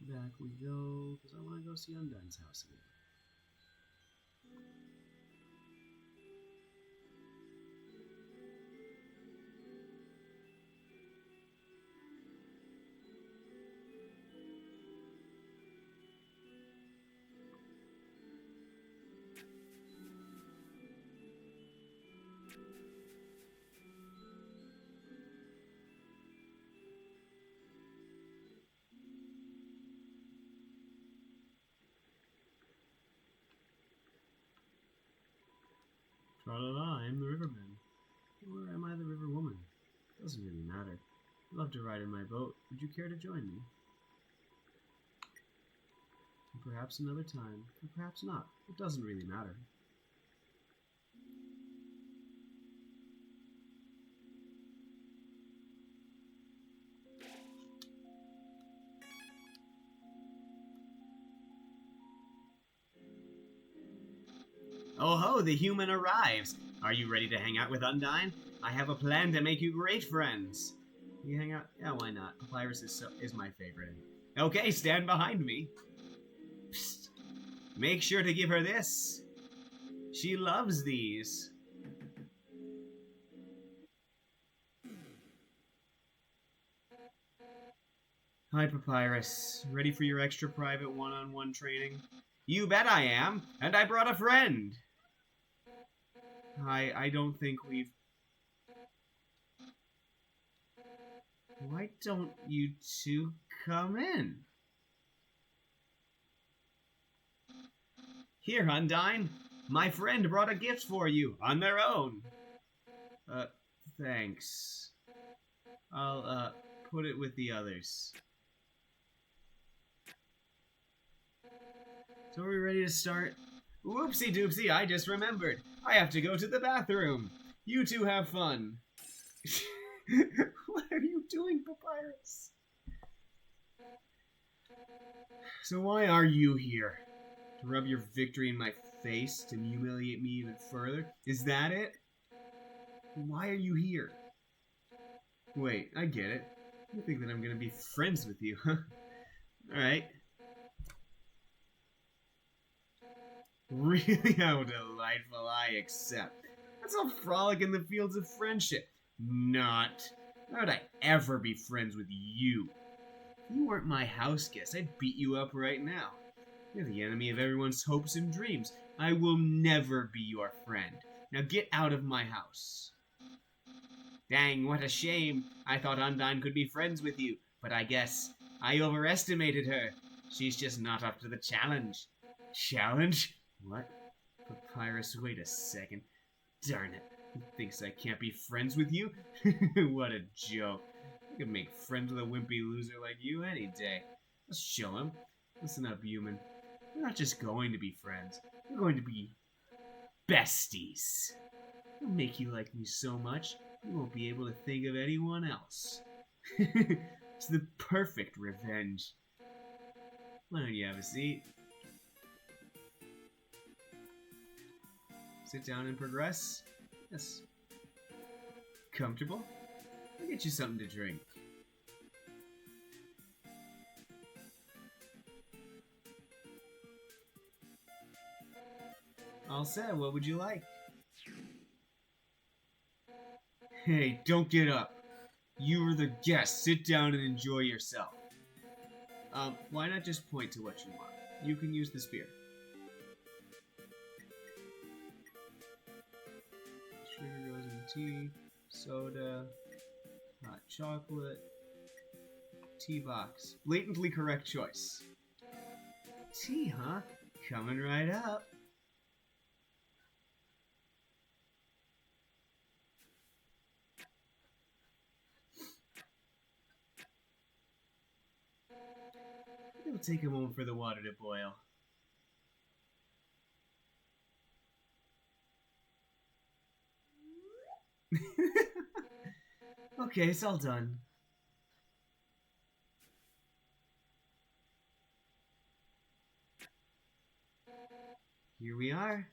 Back we go, because I want to go see Undyne's house again. Tra-la-la, I'm the riverman. Or am I the river woman? Doesn't really matter. I'd love to ride in my boat. Would you care to join me? And perhaps another time, or perhaps not. It doesn't really matter. Oh ho, the human arrives. Are you ready to hang out with Undyne? I have a plan to make you great friends. You hang out? Yeah, why not? Papyrus is my favorite. Okay, stand behind me. Psst. Make sure to give her this. She loves these. Hi, Papyrus. Ready for your extra private one-on-one training? You bet I am, and I brought a friend. I don't think we've... Why don't you two come in? Here, Undyne. My friend brought a gift for you, on their own. Thanks. I'll, put it with the others. So are we ready to start? Whoopsie doopsie, I just remembered. I have to go to the bathroom. You two have fun. What are you doing, Papyrus? So why are you here? To rub your victory in my face? To humiliate me even further? Is that it? Why are you here? Wait, I get it. You think that I'm gonna be friends with you, huh? Alright. Really? How delightful, I accept. Let's all frolic in the fields of friendship. Not. Why would I ever be friends with you? If you weren't my house guest, I'd beat you up right now. You're the enemy of everyone's hopes and dreams. I will never be your friend. Now get out of my house. Dang, what a shame. I thought Undyne could be friends with you, but I guess I overestimated her. She's just not up to the challenge. Challenge? What? Papyrus, wait a second. Darn it. He thinks I can't be friends with you? What a joke. I could make friends with a wimpy loser like you any day. Let's show him. Listen up, human. We're not just going to be friends. We're going to be besties. I'll make you like me so much, you won't be able to think of anyone else. It's the perfect revenge. Why don't you have a seat? Sit down and progress. Yes. Comfortable? I'll get you something to drink. All set. What would you like? Hey, don't get up. You are the guest. Sit down and enjoy yourself. Why not just point to what you want? You can use the spear. Sugar goes in tea, soda, hot chocolate, tea box. Blatantly correct choice. Tea, huh? Coming right up. It'll take a moment for the water to boil. Okay, it's all done. Here we are.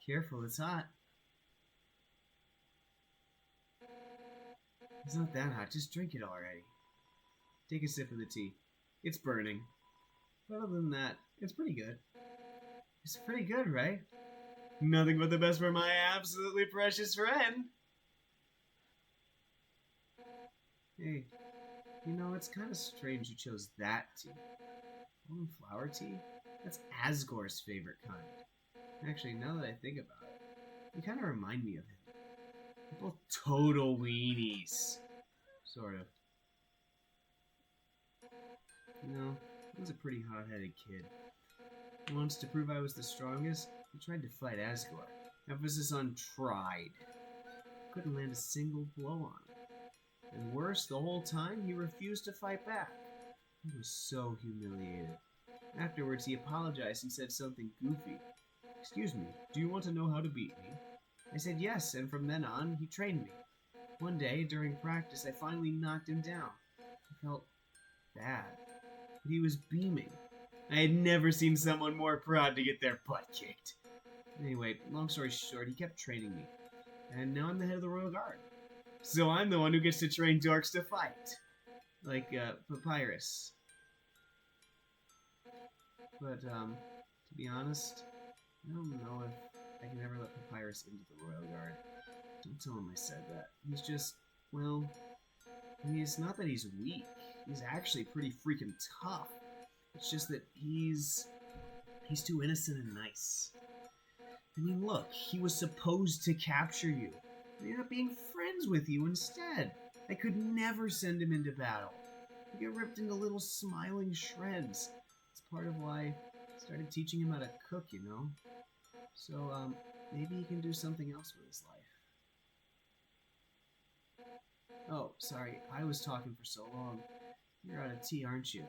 Careful, it's hot. It's not that hot, just drink it already. Take a sip of the tea. It's burning. But other than that, it's pretty good. It's pretty good, right? Nothing but the best for my absolutely precious friend. Hey, you know, it's kind of strange you chose that tea. Golden flower tea? That's Asgore's favorite kind. Actually, now that I think about it, you kind of remind me of him. They're both total weenies. Sort of. You know, he was a pretty hot-headed kid. Once, to prove I was the strongest, he tried to fight Asgore. Emphasis on tried. Couldn't land a single blow on him. And worse, the whole time, he refused to fight back. He was so humiliated. Afterwards, he apologized and said something goofy. Excuse me, do you want to know how to beat me? I said yes, and from then on, he trained me. One day, during practice, I finally knocked him down. I felt bad. But he was beaming. I had never seen someone more proud to get their butt kicked. Anyway, long story short, he kept training me. And now I'm the head of the Royal Guard. So I'm the one who gets to train dorks to fight. Like, Papyrus. But, to be honest, I don't know if I can ever let Papyrus into the Royal Guard. Don't tell him I said that. He's just, well, I mean, it's not that he's weak. He's actually pretty freaking tough. It's just that he's too innocent and nice. I mean, look, he was supposed to capture you. He ended up being friends with you instead. I could never send him into battle. He'd get ripped into little smiling shreds. It's part of why I started teaching him how to cook, you know? So, maybe he can do something else with his life. Oh, sorry, I was talking for so long. You're out of tea, aren't you?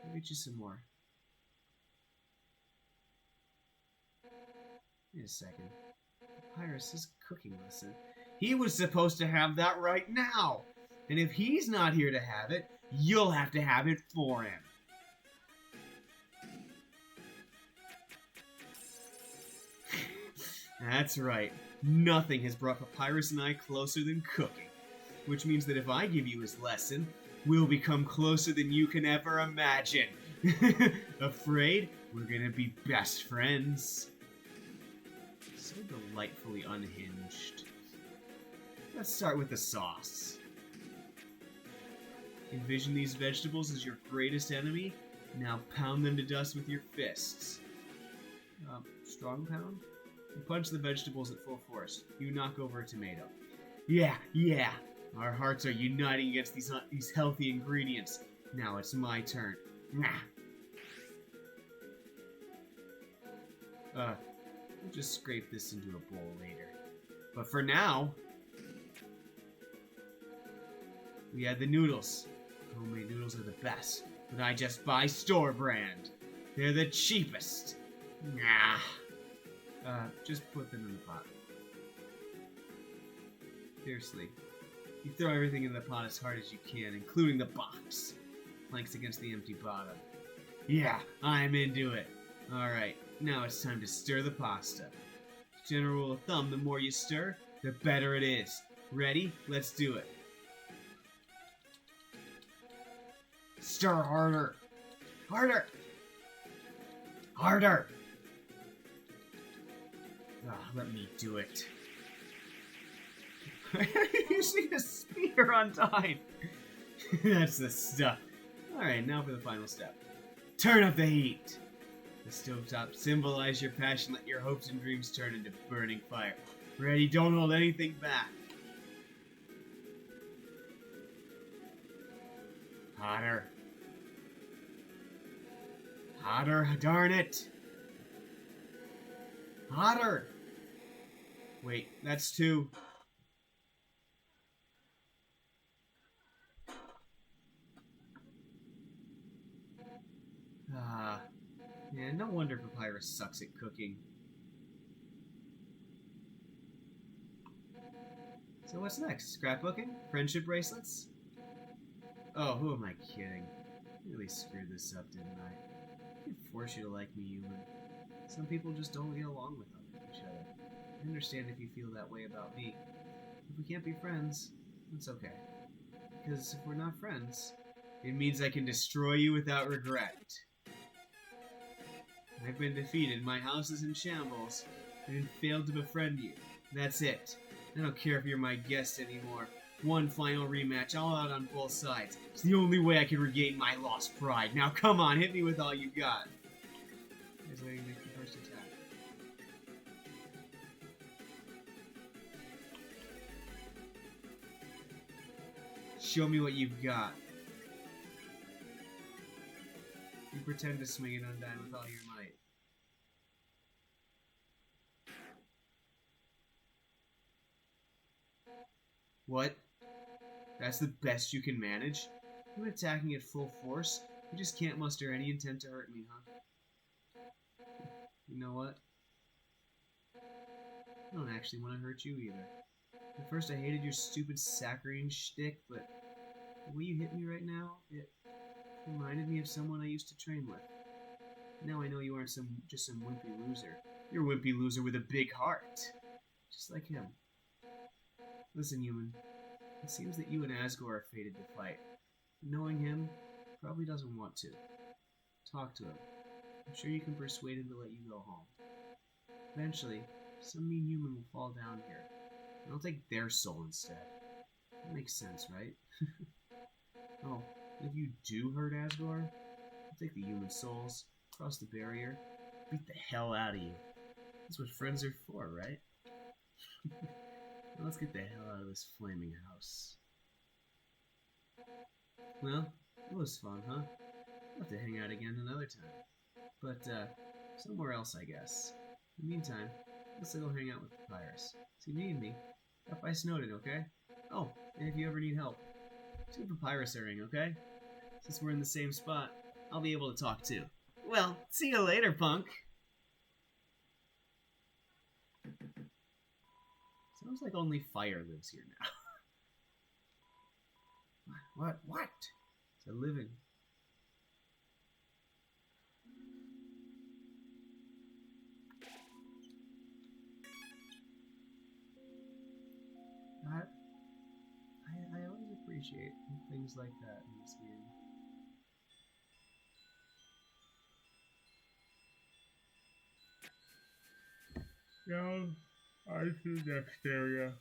I'll get you some more. Wait a second. Papyrus' cooking lesson. He was supposed to have that right now! And if he's not here to have it, you'll have to have it for him. That's right. Nothing has brought Papyrus and I closer than cooking. Which means that if I give you his lesson, we'll become closer than you can ever imagine. Afraid? We're gonna be best friends. So delightfully unhinged. Let's start with the sauce. Envision these vegetables as your greatest enemy. Now pound them to dust with your fists. Strong pound? You punch the vegetables at full force. You knock over a tomato. Yeah. Our hearts are uniting against these healthy ingredients. Now it's my turn. We'll just scrape this into a bowl later. But for now, we had the noodles. Homemade noodles are the best, but I just buy store brand. They're the cheapest. Just put them in the pot. Seriously. You throw everything in the pot as hard as you can, including the box. Planks against the empty bottom. Yeah, I'm into it. Alright, now it's time to stir the pasta. General rule of thumb, the more you stir, the better it is. Ready? Let's do it. Stir harder. Harder. Harder. Let me do it. You see the spear, Undyne. That's the stuff. Alright, now for the final step. Turn up the heat. The stovetop symbolize your passion. Let your hopes and dreams turn into burning fire. Ready? Don't hold anything back. Hotter. Hotter, darn it. Hotter. Wait, that's two. Yeah, no wonder Papyrus sucks at cooking. So what's next? Scrapbooking? Friendship bracelets? Oh, who am I kidding? I really screwed this up, didn't I? I can't force you to like me, human. Some people just don't get along with each other. I understand if you feel that way about me. If we can't be friends, that's okay. Because if we're not friends, it means I can destroy you without regret. I've been defeated, my house is in shambles, and failed to befriend you. That's it. I don't care if you're my guest anymore. One final rematch, all out on both sides. It's the only way I can regain my lost pride. Now come on, hit me with all you got. Here's waiting to make the first attack. Show me what you've got. You pretend to swing it Undyne with all your might. What? That's the best you can manage? You attacking at full force? You just can't muster any intent to hurt me, huh? You know what? I don't actually want to hurt you either. At first I hated your stupid saccharine shtick, but the way you hit me right now, it reminded me of someone I used to train with. Now I know you aren't just some wimpy loser. You're a wimpy loser with a big heart. Just like him. Listen, human. It seems that you and Asgore are fated to fight. Knowing him, probably doesn't want to. Talk to him. I'm sure you can persuade him to let you go home. Eventually, some mean human will fall down here, and I'll take their soul instead. That makes sense, right? Oh, if you do hurt Asgore, I'll take the human souls, cross the barrier, beat the hell out of you. That's what friends are for, right? Now let's get the hell out of this flaming house. Well, it was fun, huh? We'll have to hang out again another time. But, somewhere else, I guess. In the meantime, let's go hang out with Papyrus. If you need me, stop by Snowden, okay? Oh, and if you ever need help, do Papyrus a ring, okay? Since we're in the same spot, I'll be able to talk too. Well, see you later, punk! Sounds like only fire lives here now. What? It's a living. I always appreciate things like that in this game. Down, I see next area.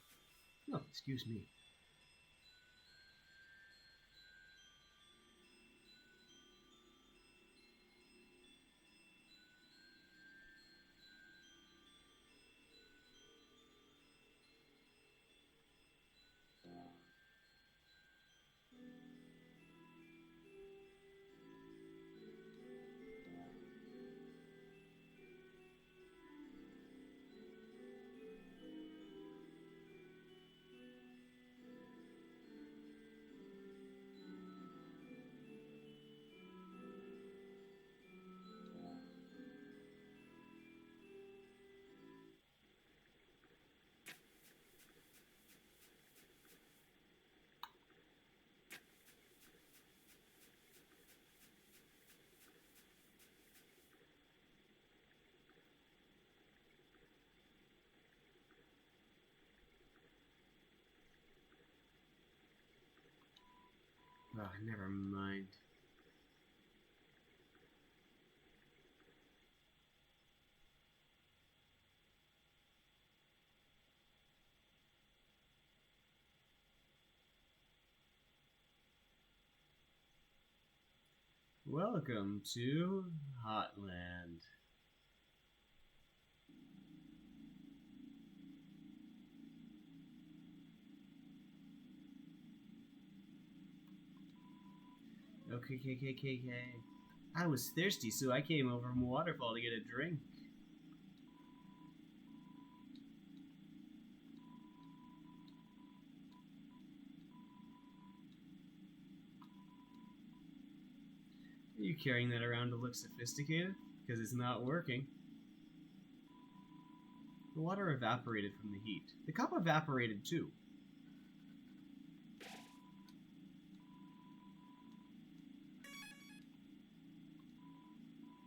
Oh, excuse me. Oh, never mind. Welcome to Hotland. Okay. I was thirsty, so I came over from Waterfall to get a drink. Are you carrying that around to look sophisticated? Because it's not working. The water evaporated from the heat. The cup evaporated too.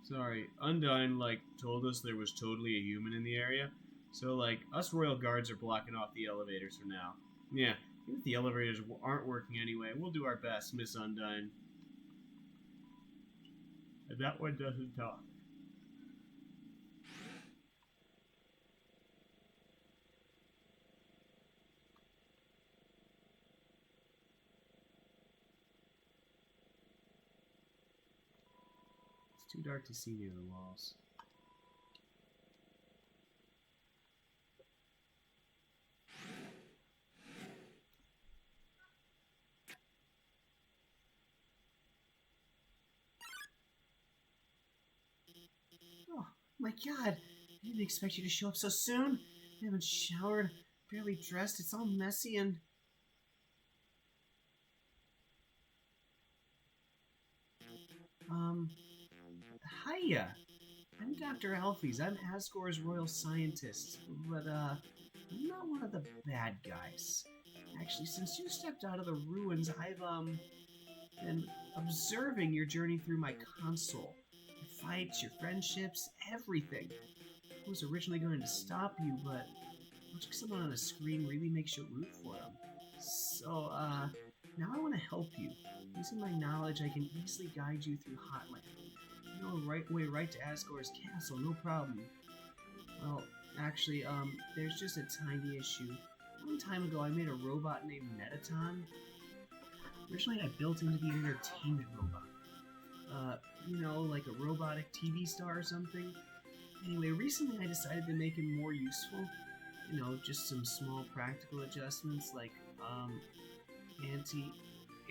Sorry, Undyne, told us there was totally a human in the area. So, us royal guards are blocking off the elevators for now. Yeah, even if the elevators aren't working anyway, we'll do our best, Miss Undyne. And that one doesn't talk. It's too dark to see near the walls. Oh, my God! I didn't expect you to show up so soon. I haven't showered, barely dressed. It's all messy and... Hiya! I'm Dr. Alphys. I'm Asgore's royal scientist. But, I'm not one of the bad guys. Actually, since you stepped out of the ruins, I've, been observing your journey through my console. I fights, your friendships, everything. I was originally going to stop you, but watching someone on a screen really makes you root for them. So, now I want to help you. Using my knowledge, I can easily guide you through Hotland. You know, way right to Asgore's castle, no problem. Well, actually, there's just a tiny issue. A long time ago, I made a robot named Mettaton. Originally, I built into the entertainment robot. You know, like a robotic TV star or something. Anyway, recently I decided to make him more useful. You know, just some small practical adjustments like,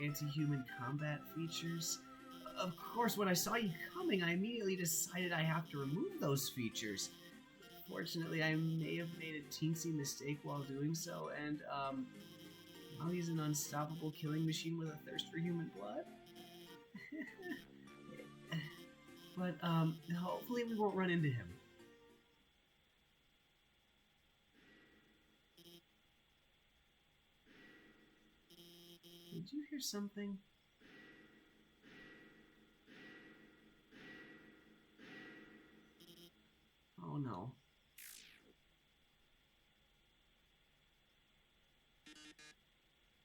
anti-human combat features. Of course, when I saw you coming, I immediately decided I have to remove those features. Fortunately, I may have made a teensy mistake while doing so, and, now he's an unstoppable killing machine with a thirst for human blood. But, hopefully we won't run into him. Did you hear something? Oh no.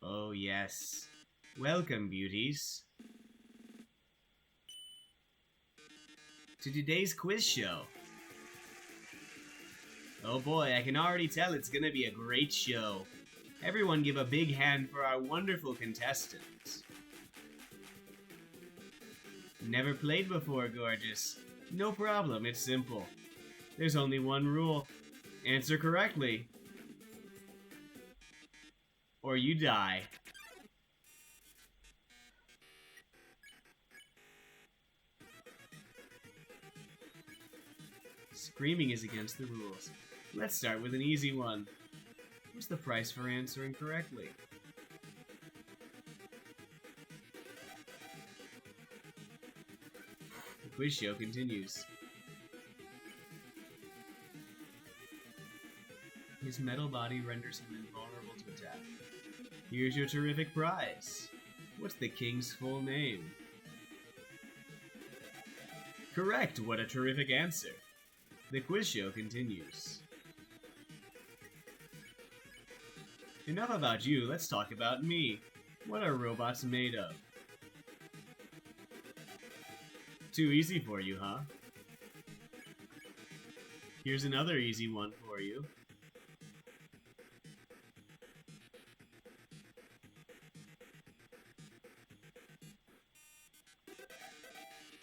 Oh yes. Welcome, beauties, to today's quiz show. Oh boy, I can already tell it's gonna be a great show. Everyone give a big hand for our wonderful contestants. Never played before, gorgeous? No problem, it's simple. There's only one rule. Answer correctly, or you die. Screaming is against the rules. Let's start with an easy one. What's the price for answering correctly? The quiz show continues. His metal body renders him invulnerable to attack. Here's your terrific prize. What's the king's full name? Correct! What a terrific answer! The quiz show continues. Enough about you, let's talk about me. What are robots made of? Too easy for you, huh? Here's another easy one for you.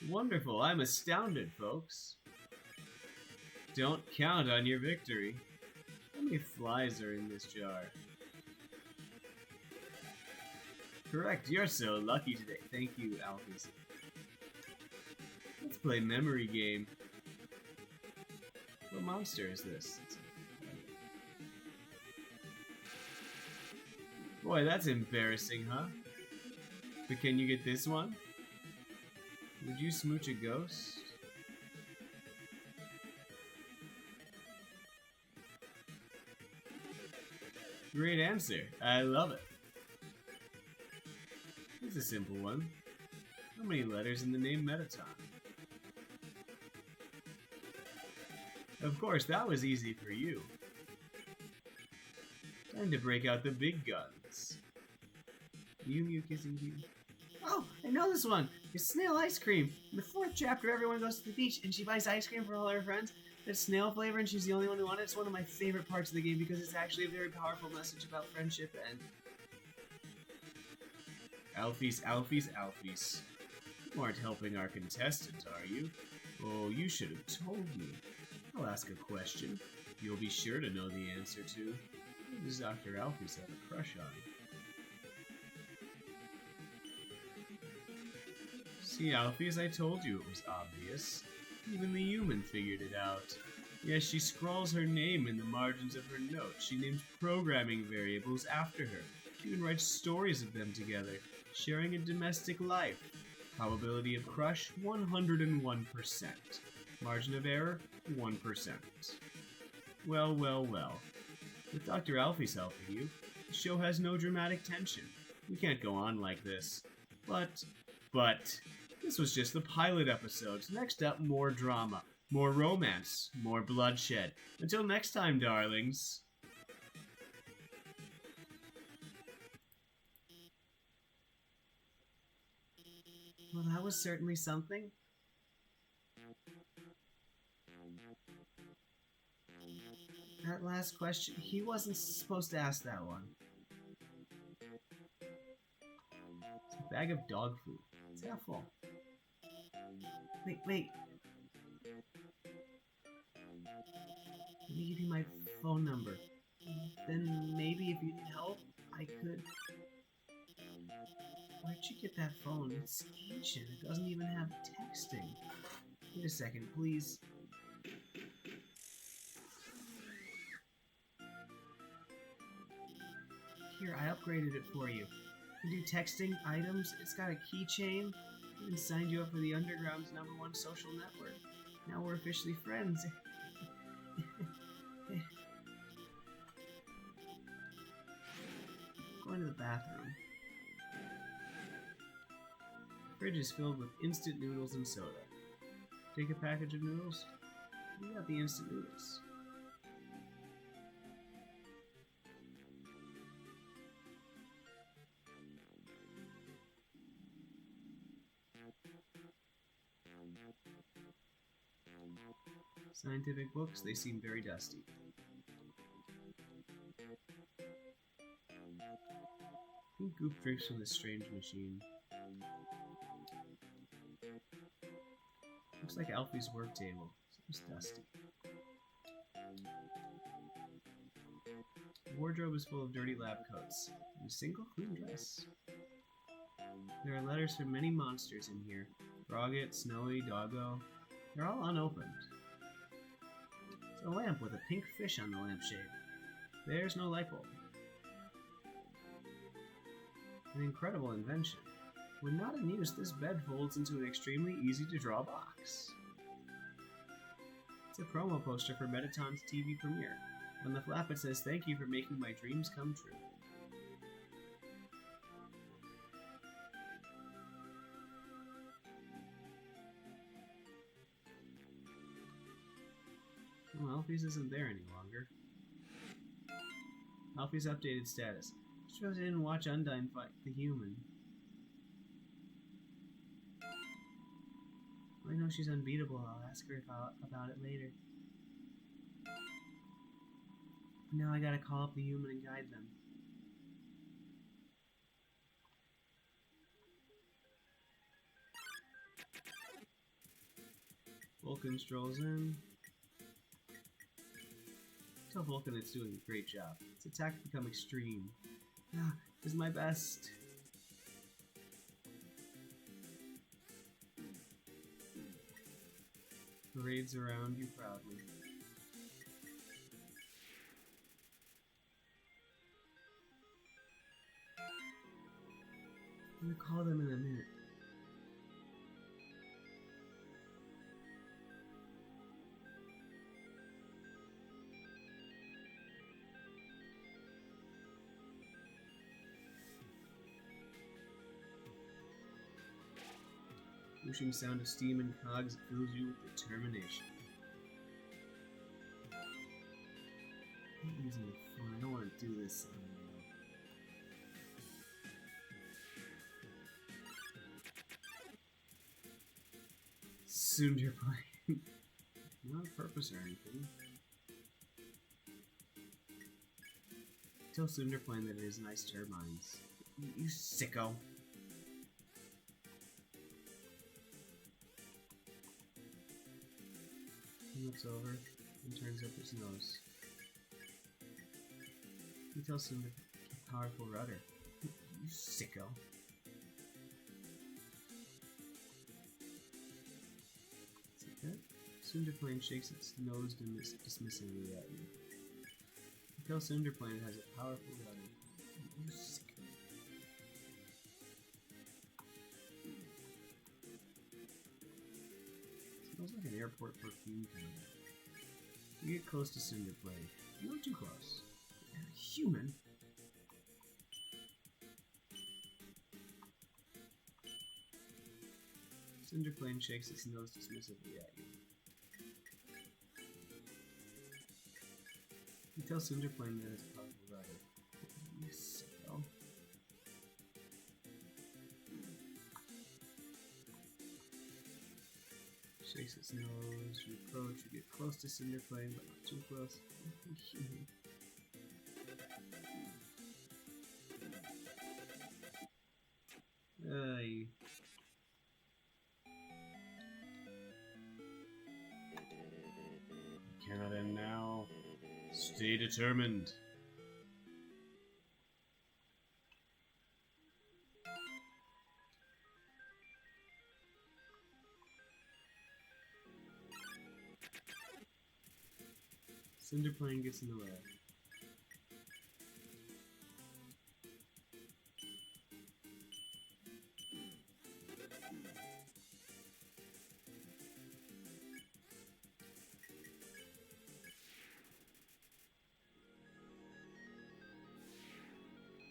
Wonderful, I'm astounded, folks. Don't count on your victory. How many flies are in this jar? Correct, you're so lucky today. Thank you, Alphys. Let's play memory game. What monster is this? Boy, that's embarrassing, huh? But can you get this one? Would you smooch a ghost? Great answer. I love it. Here's a simple one. How many letters in the name Mettaton? Of course, that was easy for you. Time to break out the big guns. Mew Mew kissing you. Oh, I know this one! It's snail ice cream! In the 4th chapter, everyone goes to the beach and she buys ice cream for all her friends. It's snail flavor and she's the only one who wants it. It's one of my favorite parts of the game because it's actually a very powerful message about friendship and... Alphys, Alphys, Alphys. You aren't helping our contestant, are you? Oh, you should have told me. I'll ask a question. You'll be sure to know the answer to. Who does Dr. Alphys have a crush on? See, Alphys, I told you it was obvious. Even the human figured it out. Yes, she scrawls her name in the margins of her notes. She names programming variables after her. She even writes stories of them together, sharing a domestic life. Probability of crush, 101%. Margin of error, 1%. Well, well, well. With Dr. Alphys helping you, the show has no dramatic tension. We can't go on like this. But, This was just the pilot episodes. Next up, more drama, more romance, more bloodshed. Until next time, darlings. Well, that was certainly something. That last question, he wasn't supposed to ask that one. It's a bag of dog food. It's half full. Wait. Let me give you my phone number. Then maybe if you need help, I could... Where'd you get that phone? It's ancient. It doesn't even have texting. Wait a second, please. Here, I upgraded it for you. You do texting, items, it's got a keychain, and signed you up for the Underground's #1 social network. Now we're officially friends. Going to the bathroom. The fridge is filled with instant noodles and soda. Take a package of noodles? You got the instant noodles. Scientific books, they seem very dusty. Pink goop drinks from this strange machine. Looks like Alphys' work table. Seems dusty. The wardrobe is full of dirty lab coats. And a single clean dress. There are letters from many monsters in here. Frogget, Snowy, Doggo. They're all unopened. There's a lamp with a pink fish on the lampshade. There's no light bulb. An incredible invention. When not in use, this bed folds into an extremely easy-to-draw box. It's a promo poster for Mettaton's TV premiere. On the flap it says, "Thank you for making my dreams come true." Well, Alphys isn't there any longer. Alphys' updated status. Just realized I didn't watch Undyne fight the human. I know she's unbeatable. I'll ask her about it later. Now I gotta call up the human and guide them. Vulcan strolls in. Tell Vulcan it's doing a great job. Its attack become extreme. Ah, is my best. Parades around you proudly. I'm gonna call them in a minute. Whooshing sound of steam and cogs fills you with determination. I'm using the phone. I don't want to do this anymore. Soon you're playing. Not on purpose or anything. Tell Sunderplane that it has nice turbines. You sicko. He looks over and turns up his nose. He tells him a powerful rudder. You sicko. See that? Sunderplane shakes its nose dismissively at you. He tells Sunderplane it has a powerful rudder. You sicko. Smells like an airport perfume kind of. You get close to Sunderplane. You not too close. A human? Cinderplane shakes its nose dismissively at you. You tell Cinderplane that it's probably rather so. Shakes its nose, you approach, you get close to Cinderplane, but not too close. You cannot end now. Stay determined. Cinderplane gets in the way.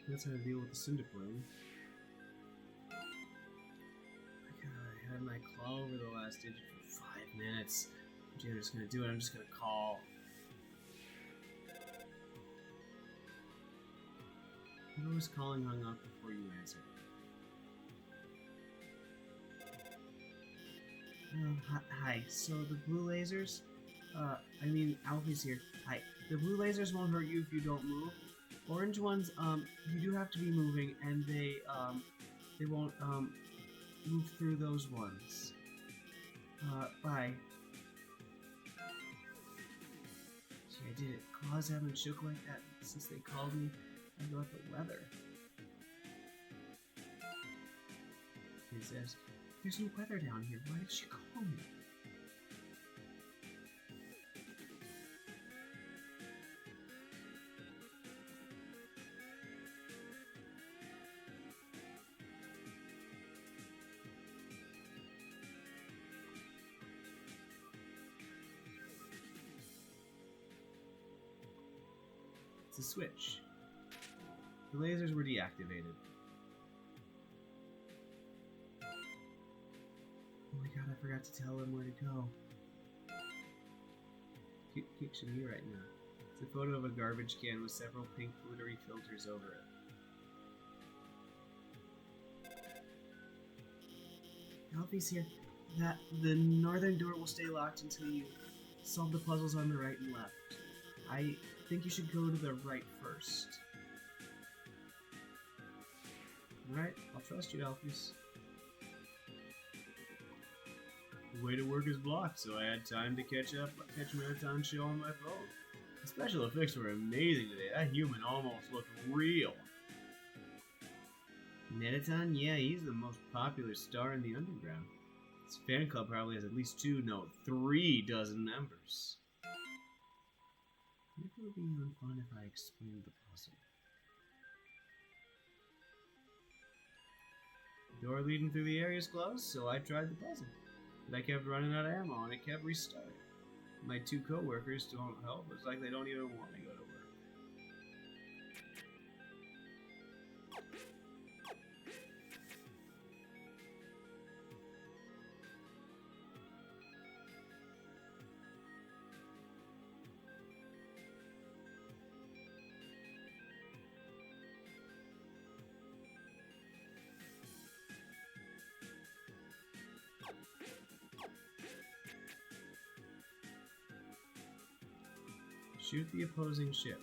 That's how to deal with the Cinderplane. I had my claw over the last digit for 5 minutes. I'm just gonna do it. I'm just gonna call. Who was calling hung up before you answered? Hi. So the blue lasers? Alphys here. Hi. The blue lasers won't hurt you if you don't move. Orange ones, you do have to be moving, and they won't, move through those ones. Bye. See, I did it. Claws haven't shook like that since they called me about the weather. He says, "There's no weather down here. Why did she call me?" It's a switch. The lasers were deactivated. Oh my god, I forgot to tell him where to go. Picture me right now. It's a photo of a garbage can with several pink glittery filters over it. Alphys here. The northern door will stay locked until you solve the puzzles on the right and left. I think you should go to the right first. Alright, I'll trust you, Alphys. The way to work is blocked, so I had time to catch Mettaton show on my phone. The special effects were amazing today. That human almost looked real. Mettaton? Yeah, he's the most popular star in the underground. His fan club probably has at least 3 dozen members. Maybe it would be even fun if I explained the puzzle. The door leading through the area is closed, so I tried the puzzle. But I kept running out of ammo and it kept restarting. My 2 co-workers don't help. It's like they don't even want to go to work. Shoot the opposing ship.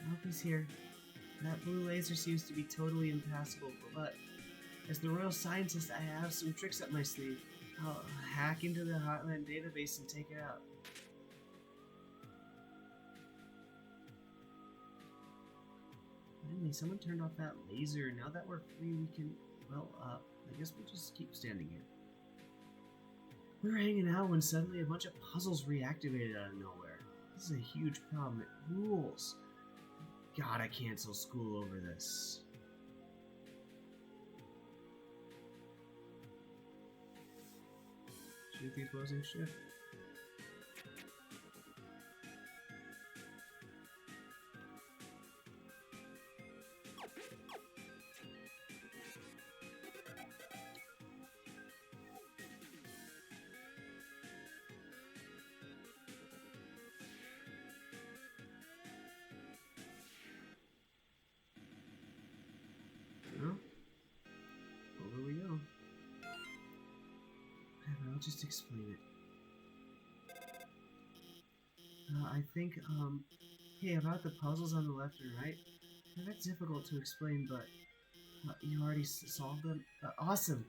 Alphys here. That blue laser seems to be totally impassable, but as the royal scientist, I have some tricks up my sleeve. I'll hack into the Hotland database and take it out. Finally, someone turned off that laser. Now that we're free, we can, I guess we'll just keep standing here. We were hanging out when suddenly a bunch of puzzles reactivated out of nowhere. This is a huge problem. It rules. Gotta cancel school over this. Should be closing shift. Well, over we go. Whatever, I'll just explain it. I think, hey, about the puzzles on the left and right, they're a bit difficult to explain, but you already solved them? Awesome!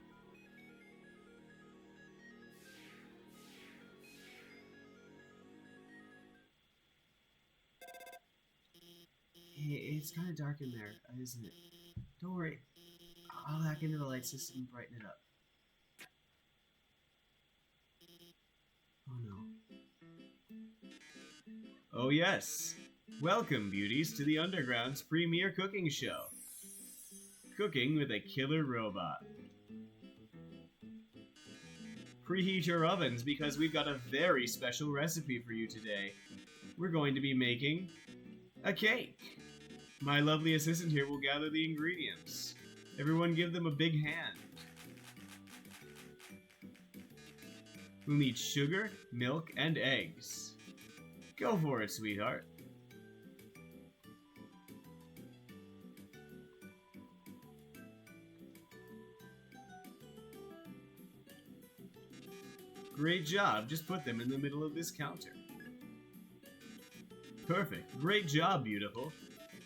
Hey, it's kind of dark in there, isn't it? Don't worry, I'll hack into the light system and brighten it up. Oh no. Oh yes! Welcome, beauties, to the Underground's premier cooking show. Cooking with a killer robot. Preheat your ovens because we've got a very special recipe for you today. We're going to be making a cake. My lovely assistant here will gather the ingredients. Everyone give them a big hand. We'll need sugar, milk, and eggs. Go for it, sweetheart. Great job, just put them in the middle of this counter. Perfect, great job, beautiful.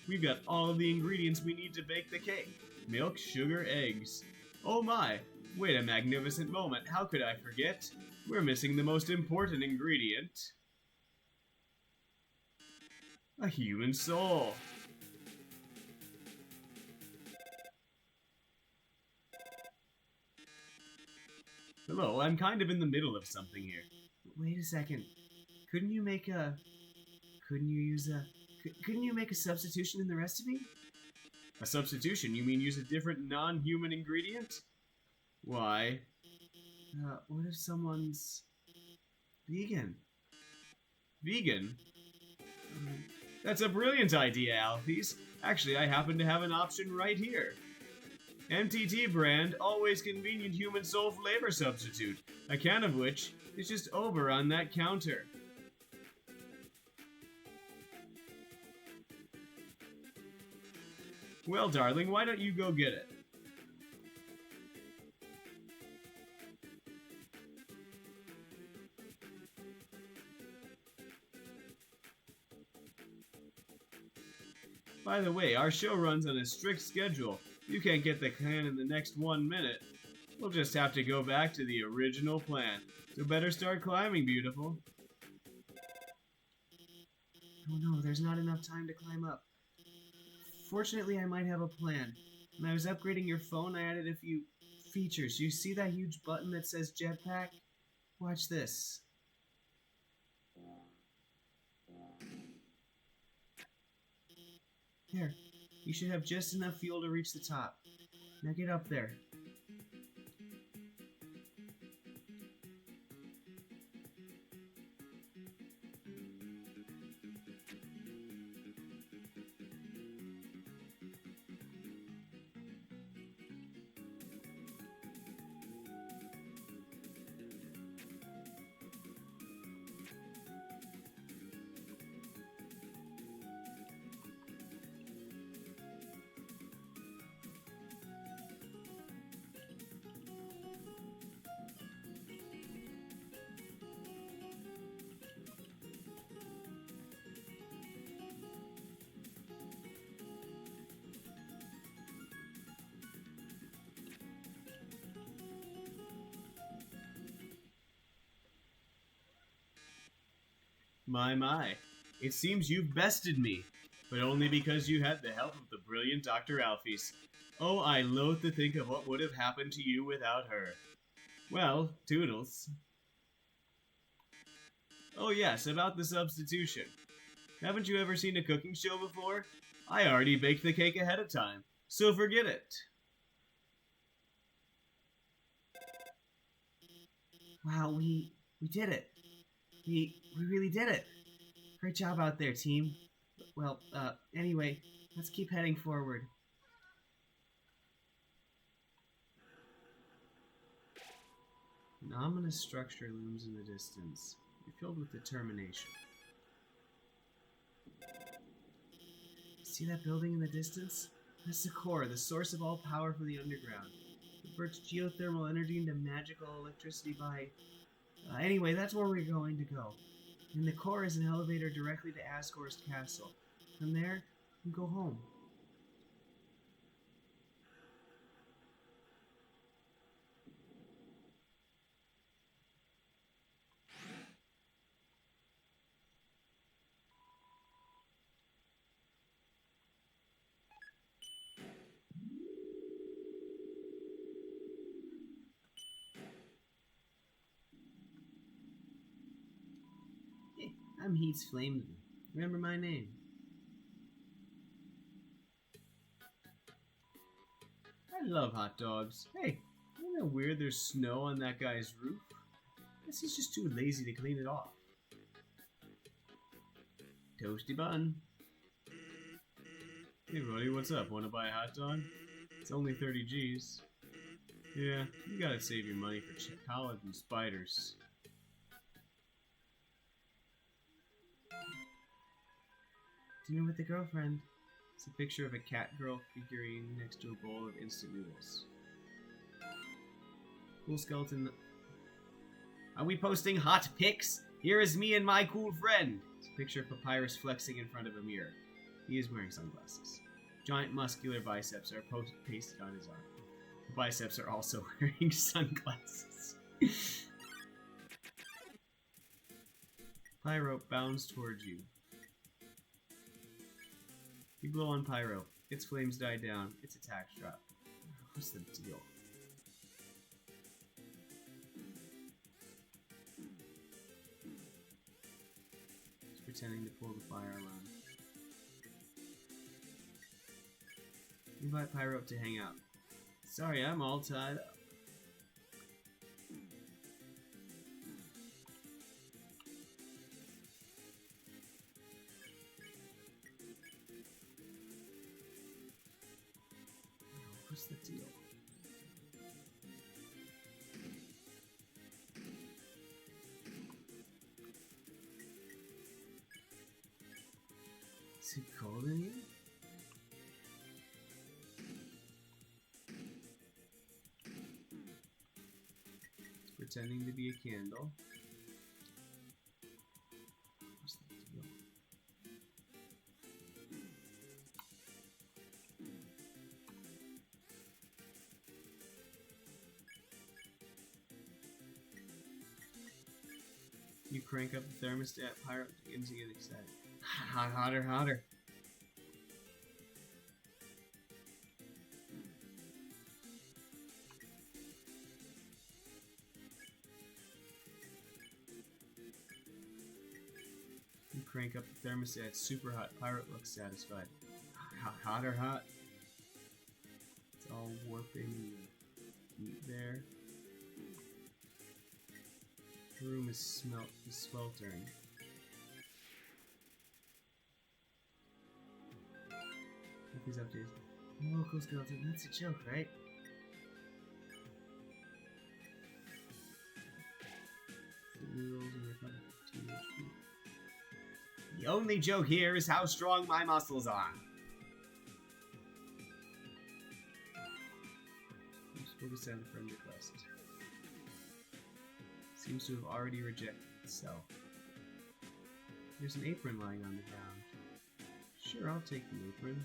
We've got all of the ingredients we need to bake the cake. Milk, sugar, eggs. Oh my, wait a magnificent moment, how could I forget? We're missing the most important ingredient. A human soul. Hello, I'm kind of in the middle of something here. Wait a second. Couldn't you make a substitution in the recipe? A substitution? You mean use a different non-human ingredient? Why? What if someone's vegan? Vegan? That's a brilliant idea, Alphys. Actually, I happen to have an option right here. MTT brand, always convenient human soul flavor substitute, a can of which is just over on that counter. Well, darling, why don't you go get it? By the way, our show runs on a strict schedule. You can't get the can in the next 1 minute. We'll just have to go back to the original plan. So better start climbing, beautiful. Oh no, there's not enough time to climb up. Fortunately, I might have a plan. When I was upgrading your phone, I added a few features. You see that huge button that says jetpack? Watch this. There. You should have just enough fuel to reach the top. Now get up there. My. It seems you've bested me, but only because you had the help of the brilliant Dr. Alphys. Oh, I loathe to think of what would have happened to you without her. Well, toodles. Oh Oh yes, about the substitution. Haven't you ever seen a cooking show before? I already baked the cake ahead of time, so forget it. Wow, we did it. We really did it. Great job out there, team. Well, anyway, let's keep heading forward. An ominous structure looms in the distance. You're filled with determination. See that building in the distance? That's the core, the source of all power for the underground. It converts geothermal energy into magical electricity by... anyway, that's where we're going to go. In the core is an elevator directly to Asgor's castle. From there, we can go home. Hey, I'm Heat's Flamesman. Remember my name. I love hot dogs. Hey, isn't it weird there's snow on that guy's roof? Guess he's just too lazy to clean it off. Toasty bun. Hey buddy, what's up? Wanna buy a hot dog? It's only 30 G's. Yeah, you gotta save your money for college and spiders. Dinner with the girlfriend. It's a picture of a cat girl figurine next to a bowl of instant noodles. Cool skeleton. Are we posting hot pics? Here is me and my cool friend. It's a picture of Papyrus flexing in front of a mirror. He is wearing sunglasses. Giant muscular biceps are pasted on his arm. The biceps are also wearing sunglasses. Pyro bounds towards you. You blow on Pyro. Its flames die down. Its attacks drop. What's the deal? It's pretending to pull the fire alarm. You invite Pyro up to hang out. Sorry, I'm all tied up. What's the deal? Is it cold in here? It's pretending to be a candle. What's the deal? You crank up the thermostat, Pyro begins to get excited. Hot, hotter, hotter. You crank up the thermostat, super hot. Pyro looks satisfied. Hot, hotter, hot. It's all warping the heat there. The room is sweltering. These updates. Local skeleton, that's a joke, right? The only joke here is how strong my muscles are. Focus on the friend request. Seems to have already rejected itself. There's an apron lying on the ground. Sure, I'll take the apron.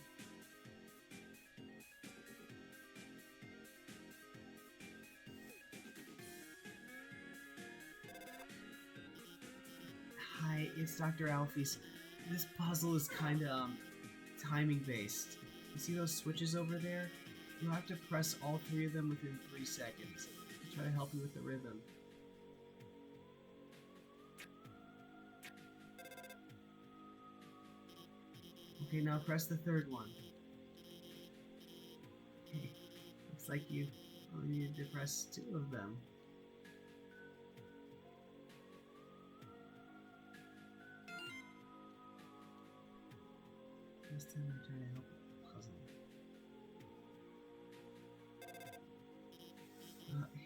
Hi, it's Dr. Alphys. This puzzle is kinda, timing based. You see those switches over there? You'll have to press all 3 of them within 3 seconds. I'll try to help you with the rhythm. Okay, now press the third one. Okay, looks like you only needed to press 2 of them. This time I try to help puzzle.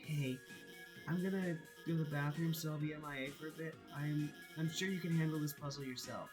Hey, I'm gonna go to the bathroom, so I'll be MIA for a bit. I'm sure you can handle this puzzle yourself.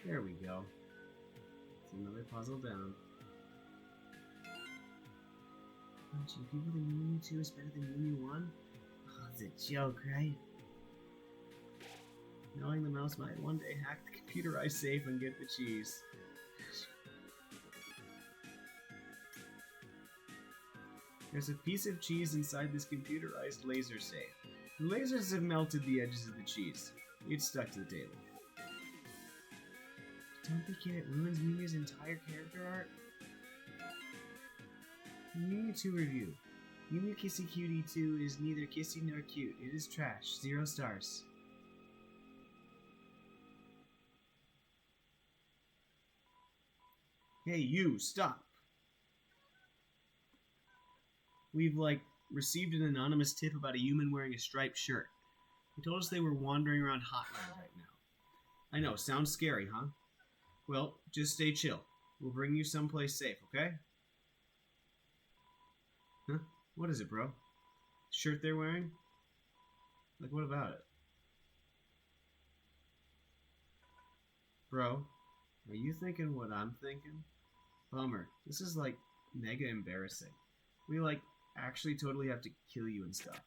There we go. It's another puzzle down. Don't you people think Moo 2 is better than Moo 1? Oh, it's a joke, right? Knowing the mouse might one day hack the computerized safe and get the cheese. There's a piece of cheese inside this computerized laser safe. The lasers have melted the edges of the cheese. It's stuck to the table. Don't they get it ruins Mimi's entire character art? Mimi 2 review. Mimi Kissy Cutie 2 is neither kissy nor cute. It is trash. 0 stars. Hey, you, stop! We've, received an anonymous tip about a human wearing a striped shirt. They told us they were wandering around Hotland right now. I know, sounds scary, huh? Well, just stay chill. We'll bring you someplace safe, okay? Huh? What is it, bro? Shirt they're wearing? What about it? Bro, are you thinking what I'm thinking? Bummer. This is, mega embarrassing. We, actually totally have to kill you and stuff.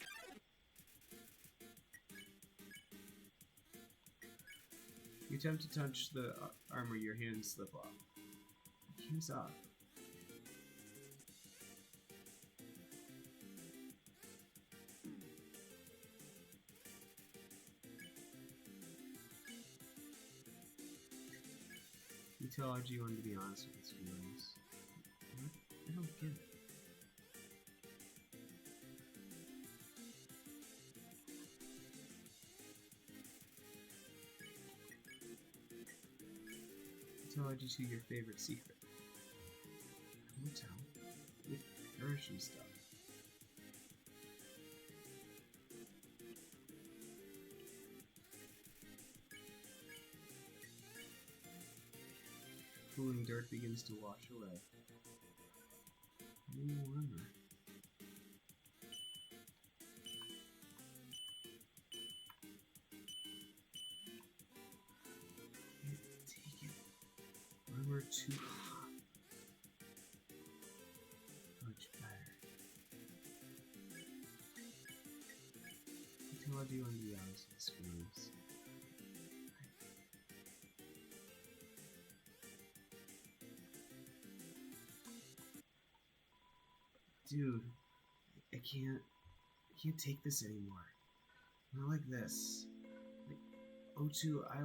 You attempt to touch the armor, your hands slip off. Hands off. You tell RG1 to be honest with his feelings. What? I don't get it. Tell RG2 your favorite secret. Don't tell. With Persian stuff. Cooling dirt begins to wash away. Any warmer. Take it. You're too hot. Much better. Until I do on the Alphys moves. Dude, I can't take this anymore. Not like this. Like, O2, I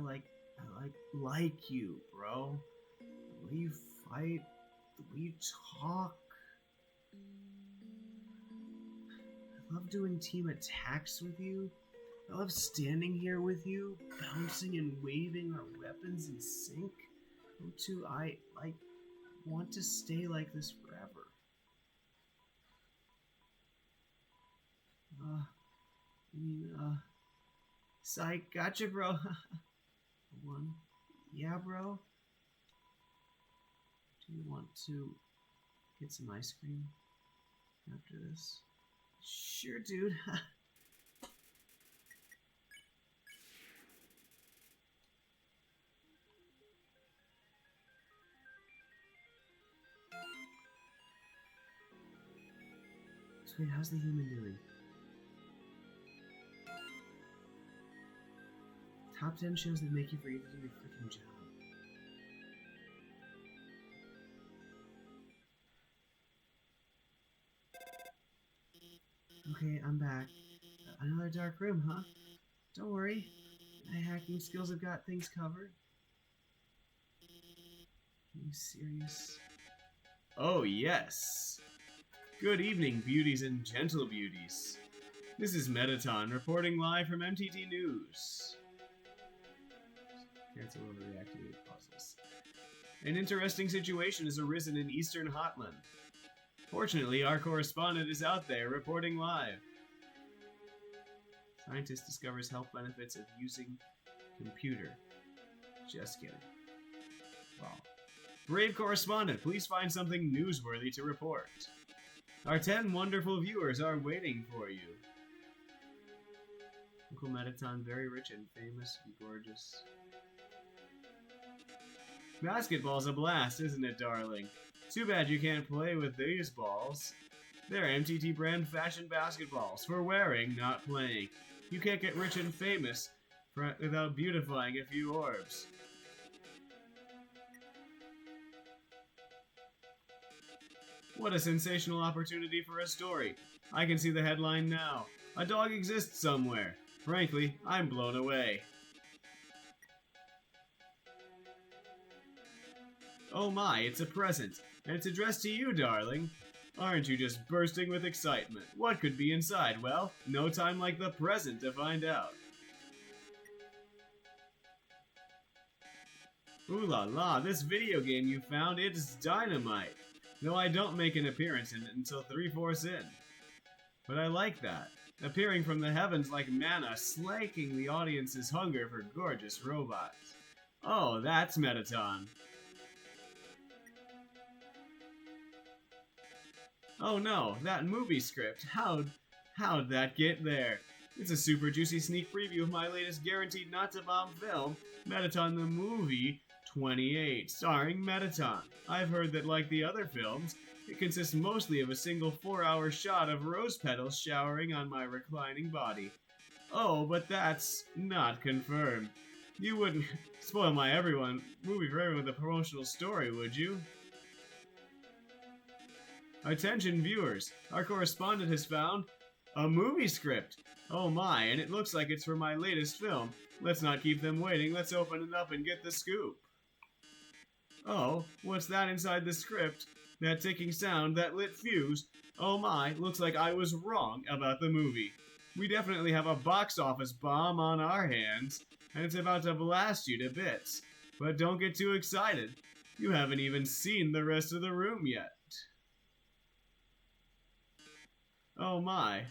like you, bro. The way you fight, the way you talk. I love doing team attacks with you. I love standing here with you, bouncing and waving our weapons in sync. O2, I want to stay like this forever. Psych, gotcha, bro. One. Yeah, bro. Do you want to get some ice cream after this? Sure, dude. Sweet, how's the human doing? Top 10 shows that make you forget to do your freaking job. Okay, I'm back. Another dark room, huh? Don't worry. My hacking skills have got things covered. Are you serious? Oh, yes. Good evening, beauties and gentle beauties. This is Mettaton reporting live from MTT News. Cancel overreactivated puzzles. An interesting situation has arisen in Eastern Hotland. Fortunately, our correspondent is out there reporting live. Scientist discovers health benefits of using computer. Just kidding. Wow. Brave correspondent, please find something newsworthy to report. Our 10 wonderful viewers are waiting for you. Uncle Mettaton, very rich and famous and gorgeous. Basketball's a blast, isn't it, darling? Too bad you can't play with these balls. They're MTT brand fashion basketballs for wearing, not playing. You can't get rich and famous without beautifying a few orbs. What a sensational opportunity for a story. I can see the headline now. A dog exists somewhere. Frankly, I'm blown away. Oh my, it's a present. And it's addressed to you, darling. Aren't you just bursting with excitement? What could be inside? Well, no time like the present to find out. Ooh la la, this video game you found, it's dynamite. No, I don't make an appearance in it until 3/4 in. But I like that. Appearing from the heavens like manna, slaking the audience's hunger for gorgeous robots. Oh, that's Mettaton. Oh no, that movie script. How'd that get there? It's a super juicy sneak preview of my latest guaranteed not to bomb film, Mettaton the Movie 28, starring Mettaton. I've heard that, like the other films, it consists mostly of a single 4-hour shot of rose petals showering on my reclining body. Oh, but that's not confirmed. You wouldn't spoil my movie for everyone with a promotional story, would you? Attention viewers, our correspondent has found a movie script. Oh my, and it looks like it's for my latest film. Let's not keep them waiting, let's open it up and get the scoop. Oh, what's that inside the script? That ticking sound, that lit fuse? Oh my, looks like I was wrong about the movie. We definitely have a box office bomb on our hands, and it's about to blast you to bits. But don't get too excited. You haven't even seen the rest of the room yet. Oh my,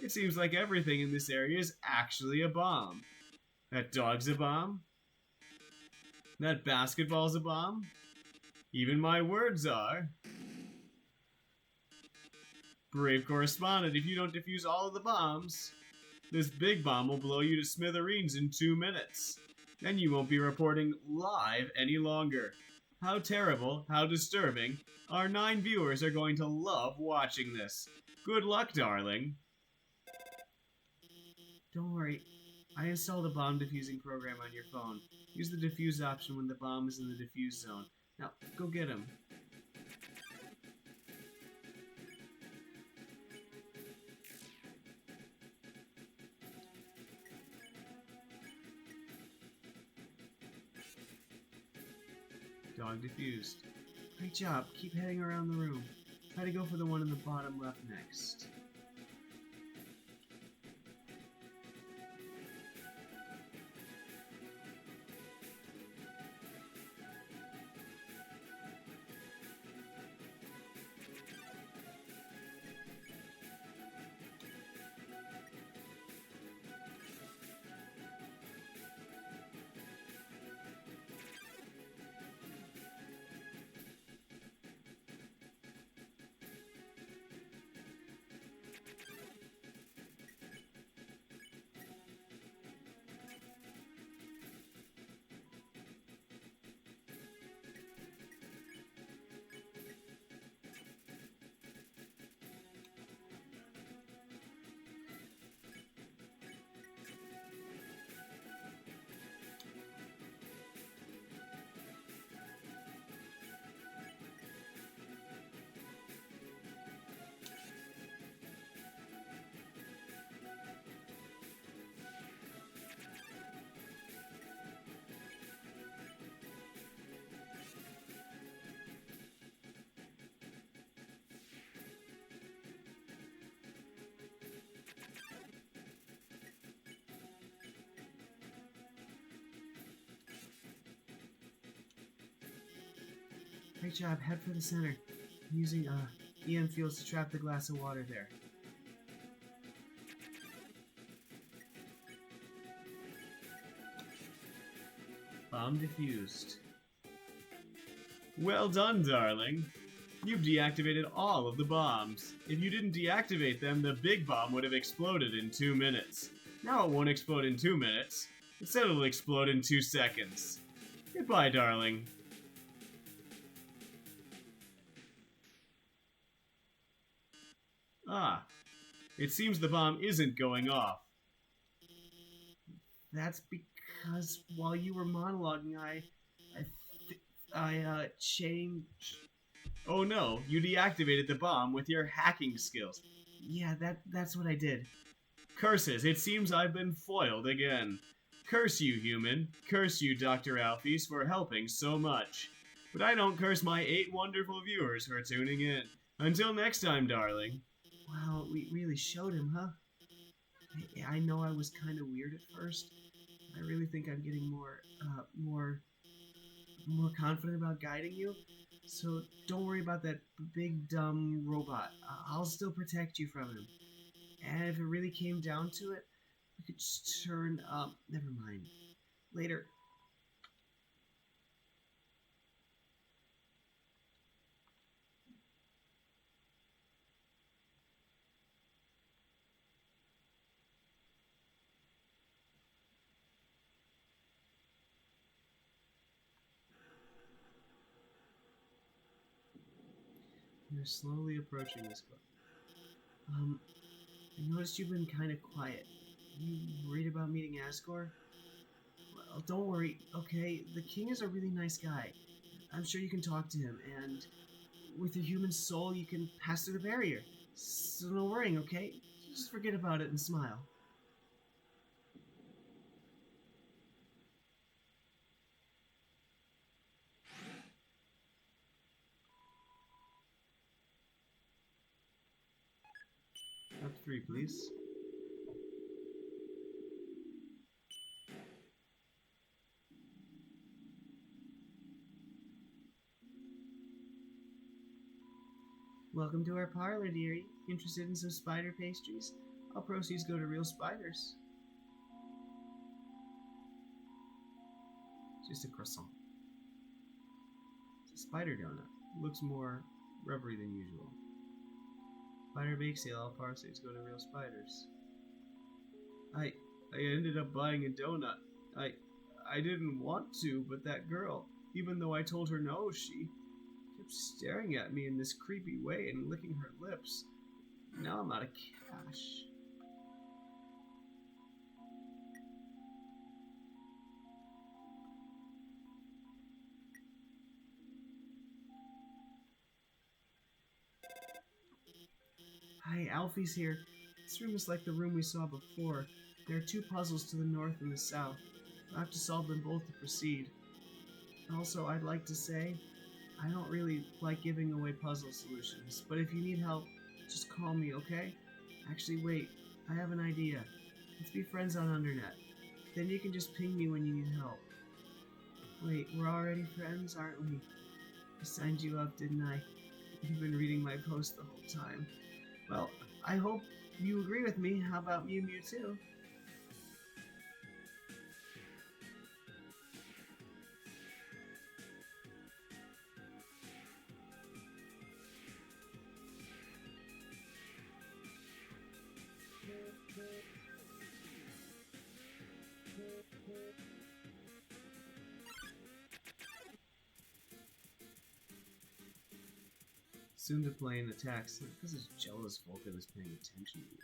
it seems like everything in this area is actually a bomb. That dog's a bomb? That basketball's a bomb? Even my words are. Brave correspondent, if you don't defuse all of the bombs, this big bomb will blow you to smithereens in 2 minutes. Then you won't be reporting live any longer. How terrible, how disturbing. Our 9 viewers are going to love watching this. Good luck, darling. Don't worry. I installed a bomb defusing program on your phone. Use the defuse option when the bomb is in the defuse zone. Now, go get him. Dog defused. Great job. Keep heading around the room. Try to go for the one in the bottom left next. Great job. Head for the center. I'm using EM fields to trap the glass of water there. Bomb defused. Well done, darling. You've deactivated all of the bombs. If you didn't deactivate them, the big bomb would have exploded in 2 minutes. Now it won't explode in 2 minutes. Instead, it'll explode in 2 seconds. Goodbye, darling. Ah, it seems the bomb isn't going off. That's because while you were monologuing, I changed. Oh no, you deactivated the bomb with your hacking skills. Yeah, that's what I did. Curses, it seems I've been foiled again. Curse you, human. Curse you, Dr. Alphys, for helping so much. But I don't curse my 8 wonderful viewers for tuning in. Until next time, darling. Wow, we really showed him, huh? I know I was kind of weird at first. I really think I'm getting more confident about guiding you. So don't worry about that big dumb robot. I'll still protect you from him. And if it really came down to it, we could just turn up. Never mind. Later. You're slowly approaching this book. I noticed you've been kind of quiet. You worried about meeting Asgore? Well, don't worry, okay? The king is a really nice guy. I'm sure you can talk to him, and with your human soul, you can pass through the barrier. So no worrying, okay? Just forget about it and smile. Up 3, please. Welcome to our parlor, dearie. Interested in some spider pastries? All proceeds go to real spiders. Just a croissant. It's a spider donut. Looks more rubbery than usual. Spider bake sale, all proceeds go to real spiders. I ended up buying a donut. I didn't want to, but that girl, Even though I told her no, she kept staring at me in this creepy way and licking her lips. Now I'm out of cash. Hi, Alphys here. This room is like the room we saw before. There are 2 puzzles to the north and the south. I have to solve them both to proceed. Also, I'd like to say, I don't really like giving away puzzle solutions, but if you need help, just call me, okay? Actually, wait, I have an idea. Let's be friends on Undernet. Then you can just ping me when you need help. Wait, we're already friends, aren't we? I signed you up, didn't I? You've been reading my post the whole time. Well, I hope you agree with me. How about Mew Mew too? Soon to play in attacks, because his jealous Vulcan is paying attention to me.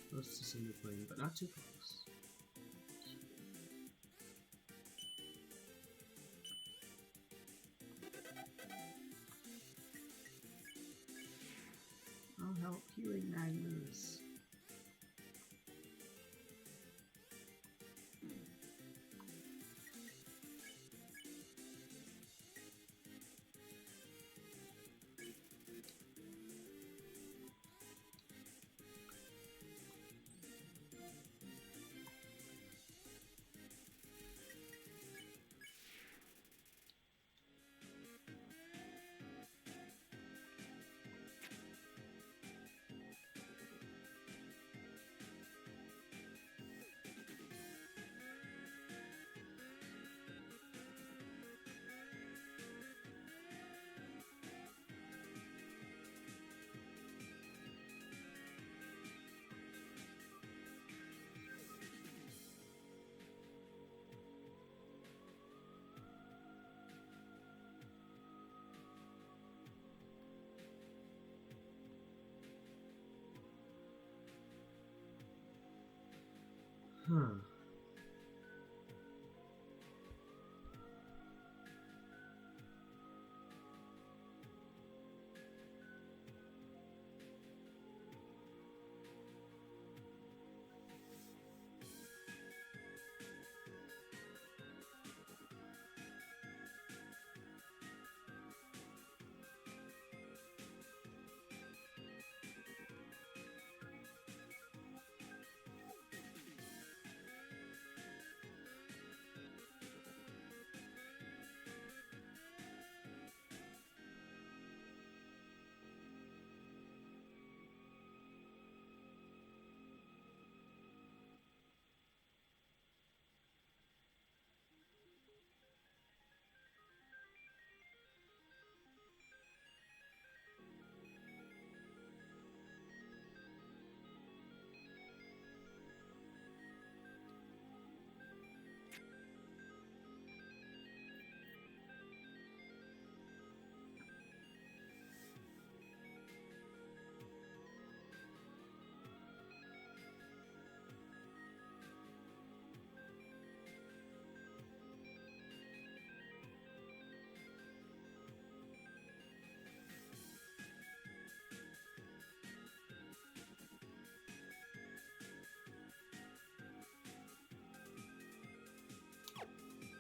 Close to soon to playing, but not too close. I'll help healing Magnus. Huh.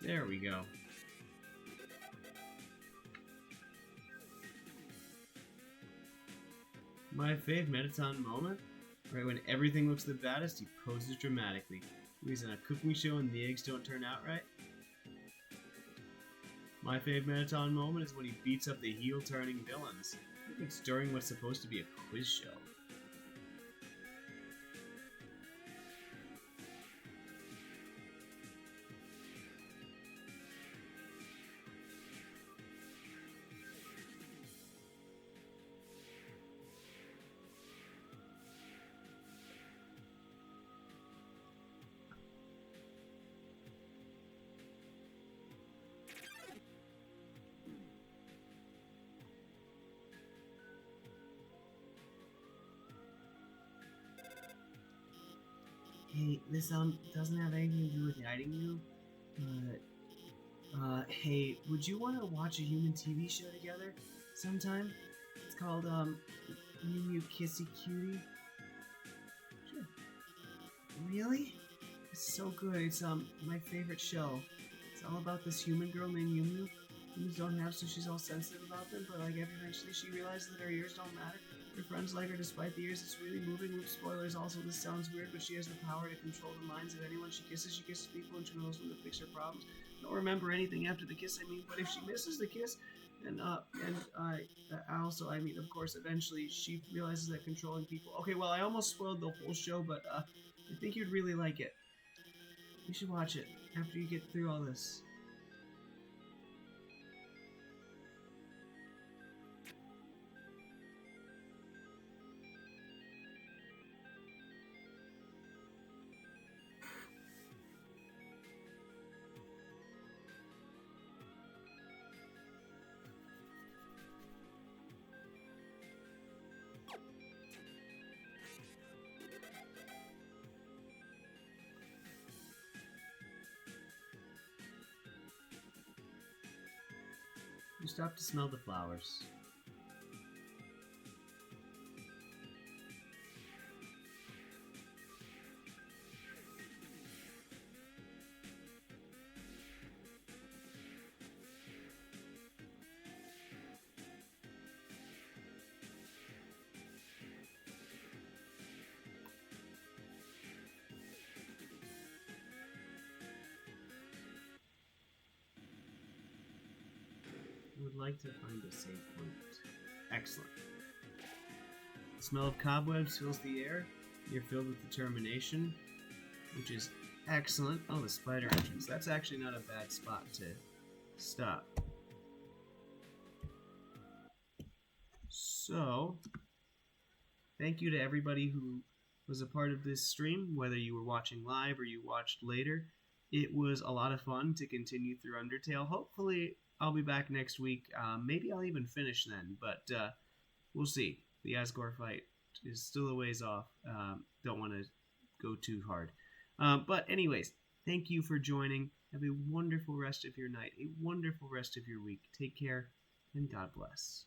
There we go. My fave Mettaton moment? Right when everything looks the baddest, he poses dramatically. He's in a cooking show and the eggs don't turn out right. My fave Mettaton moment is when he beats up the heel-turning villains. It's during what's supposed to be a quiz show. Hey, this doesn't have anything to do with knighting you, but hey, would you want to watch a human TV show together sometime? It's called Mew Mew Kissy Cutie. Sure. Really? It's so good. It's my favorite show. It's all about this human girl named Mew Mew. Humans don't have, so she's all sensitive about them. But like eventually, she realizes that her ears don't matter. Her friends like her despite the ears. It's really moving. With spoilers, also this sounds weird, but she has the power to control the minds of anyone she kisses. She kisses people, and she knows when to fix her problems. Don't remember anything after the kiss. I mean, but if she misses the kiss, and I mean, of course, eventually she realizes that controlling people. Okay, well, I almost spoiled the whole show, but I think you'd really like it. You should watch it after you get through all this. You stop to smell the flowers. I would like to find a save point. Excellent. The smell of cobwebs fills the air. You're filled with determination, which is excellent. Oh, the spider entrance. That's actually not a bad spot to stop. So, thank you to everybody who was a part of this stream, whether you were watching live or you watched later. It was a lot of fun to continue through Undertale. Hopefully, I'll be back next week. Maybe I'll even finish then, but we'll see. The Asgore fight is still a ways off. Don't want to go too hard. But anyways, thank you for joining. Have a wonderful rest of your night, a wonderful rest of your week. Take care, and God bless.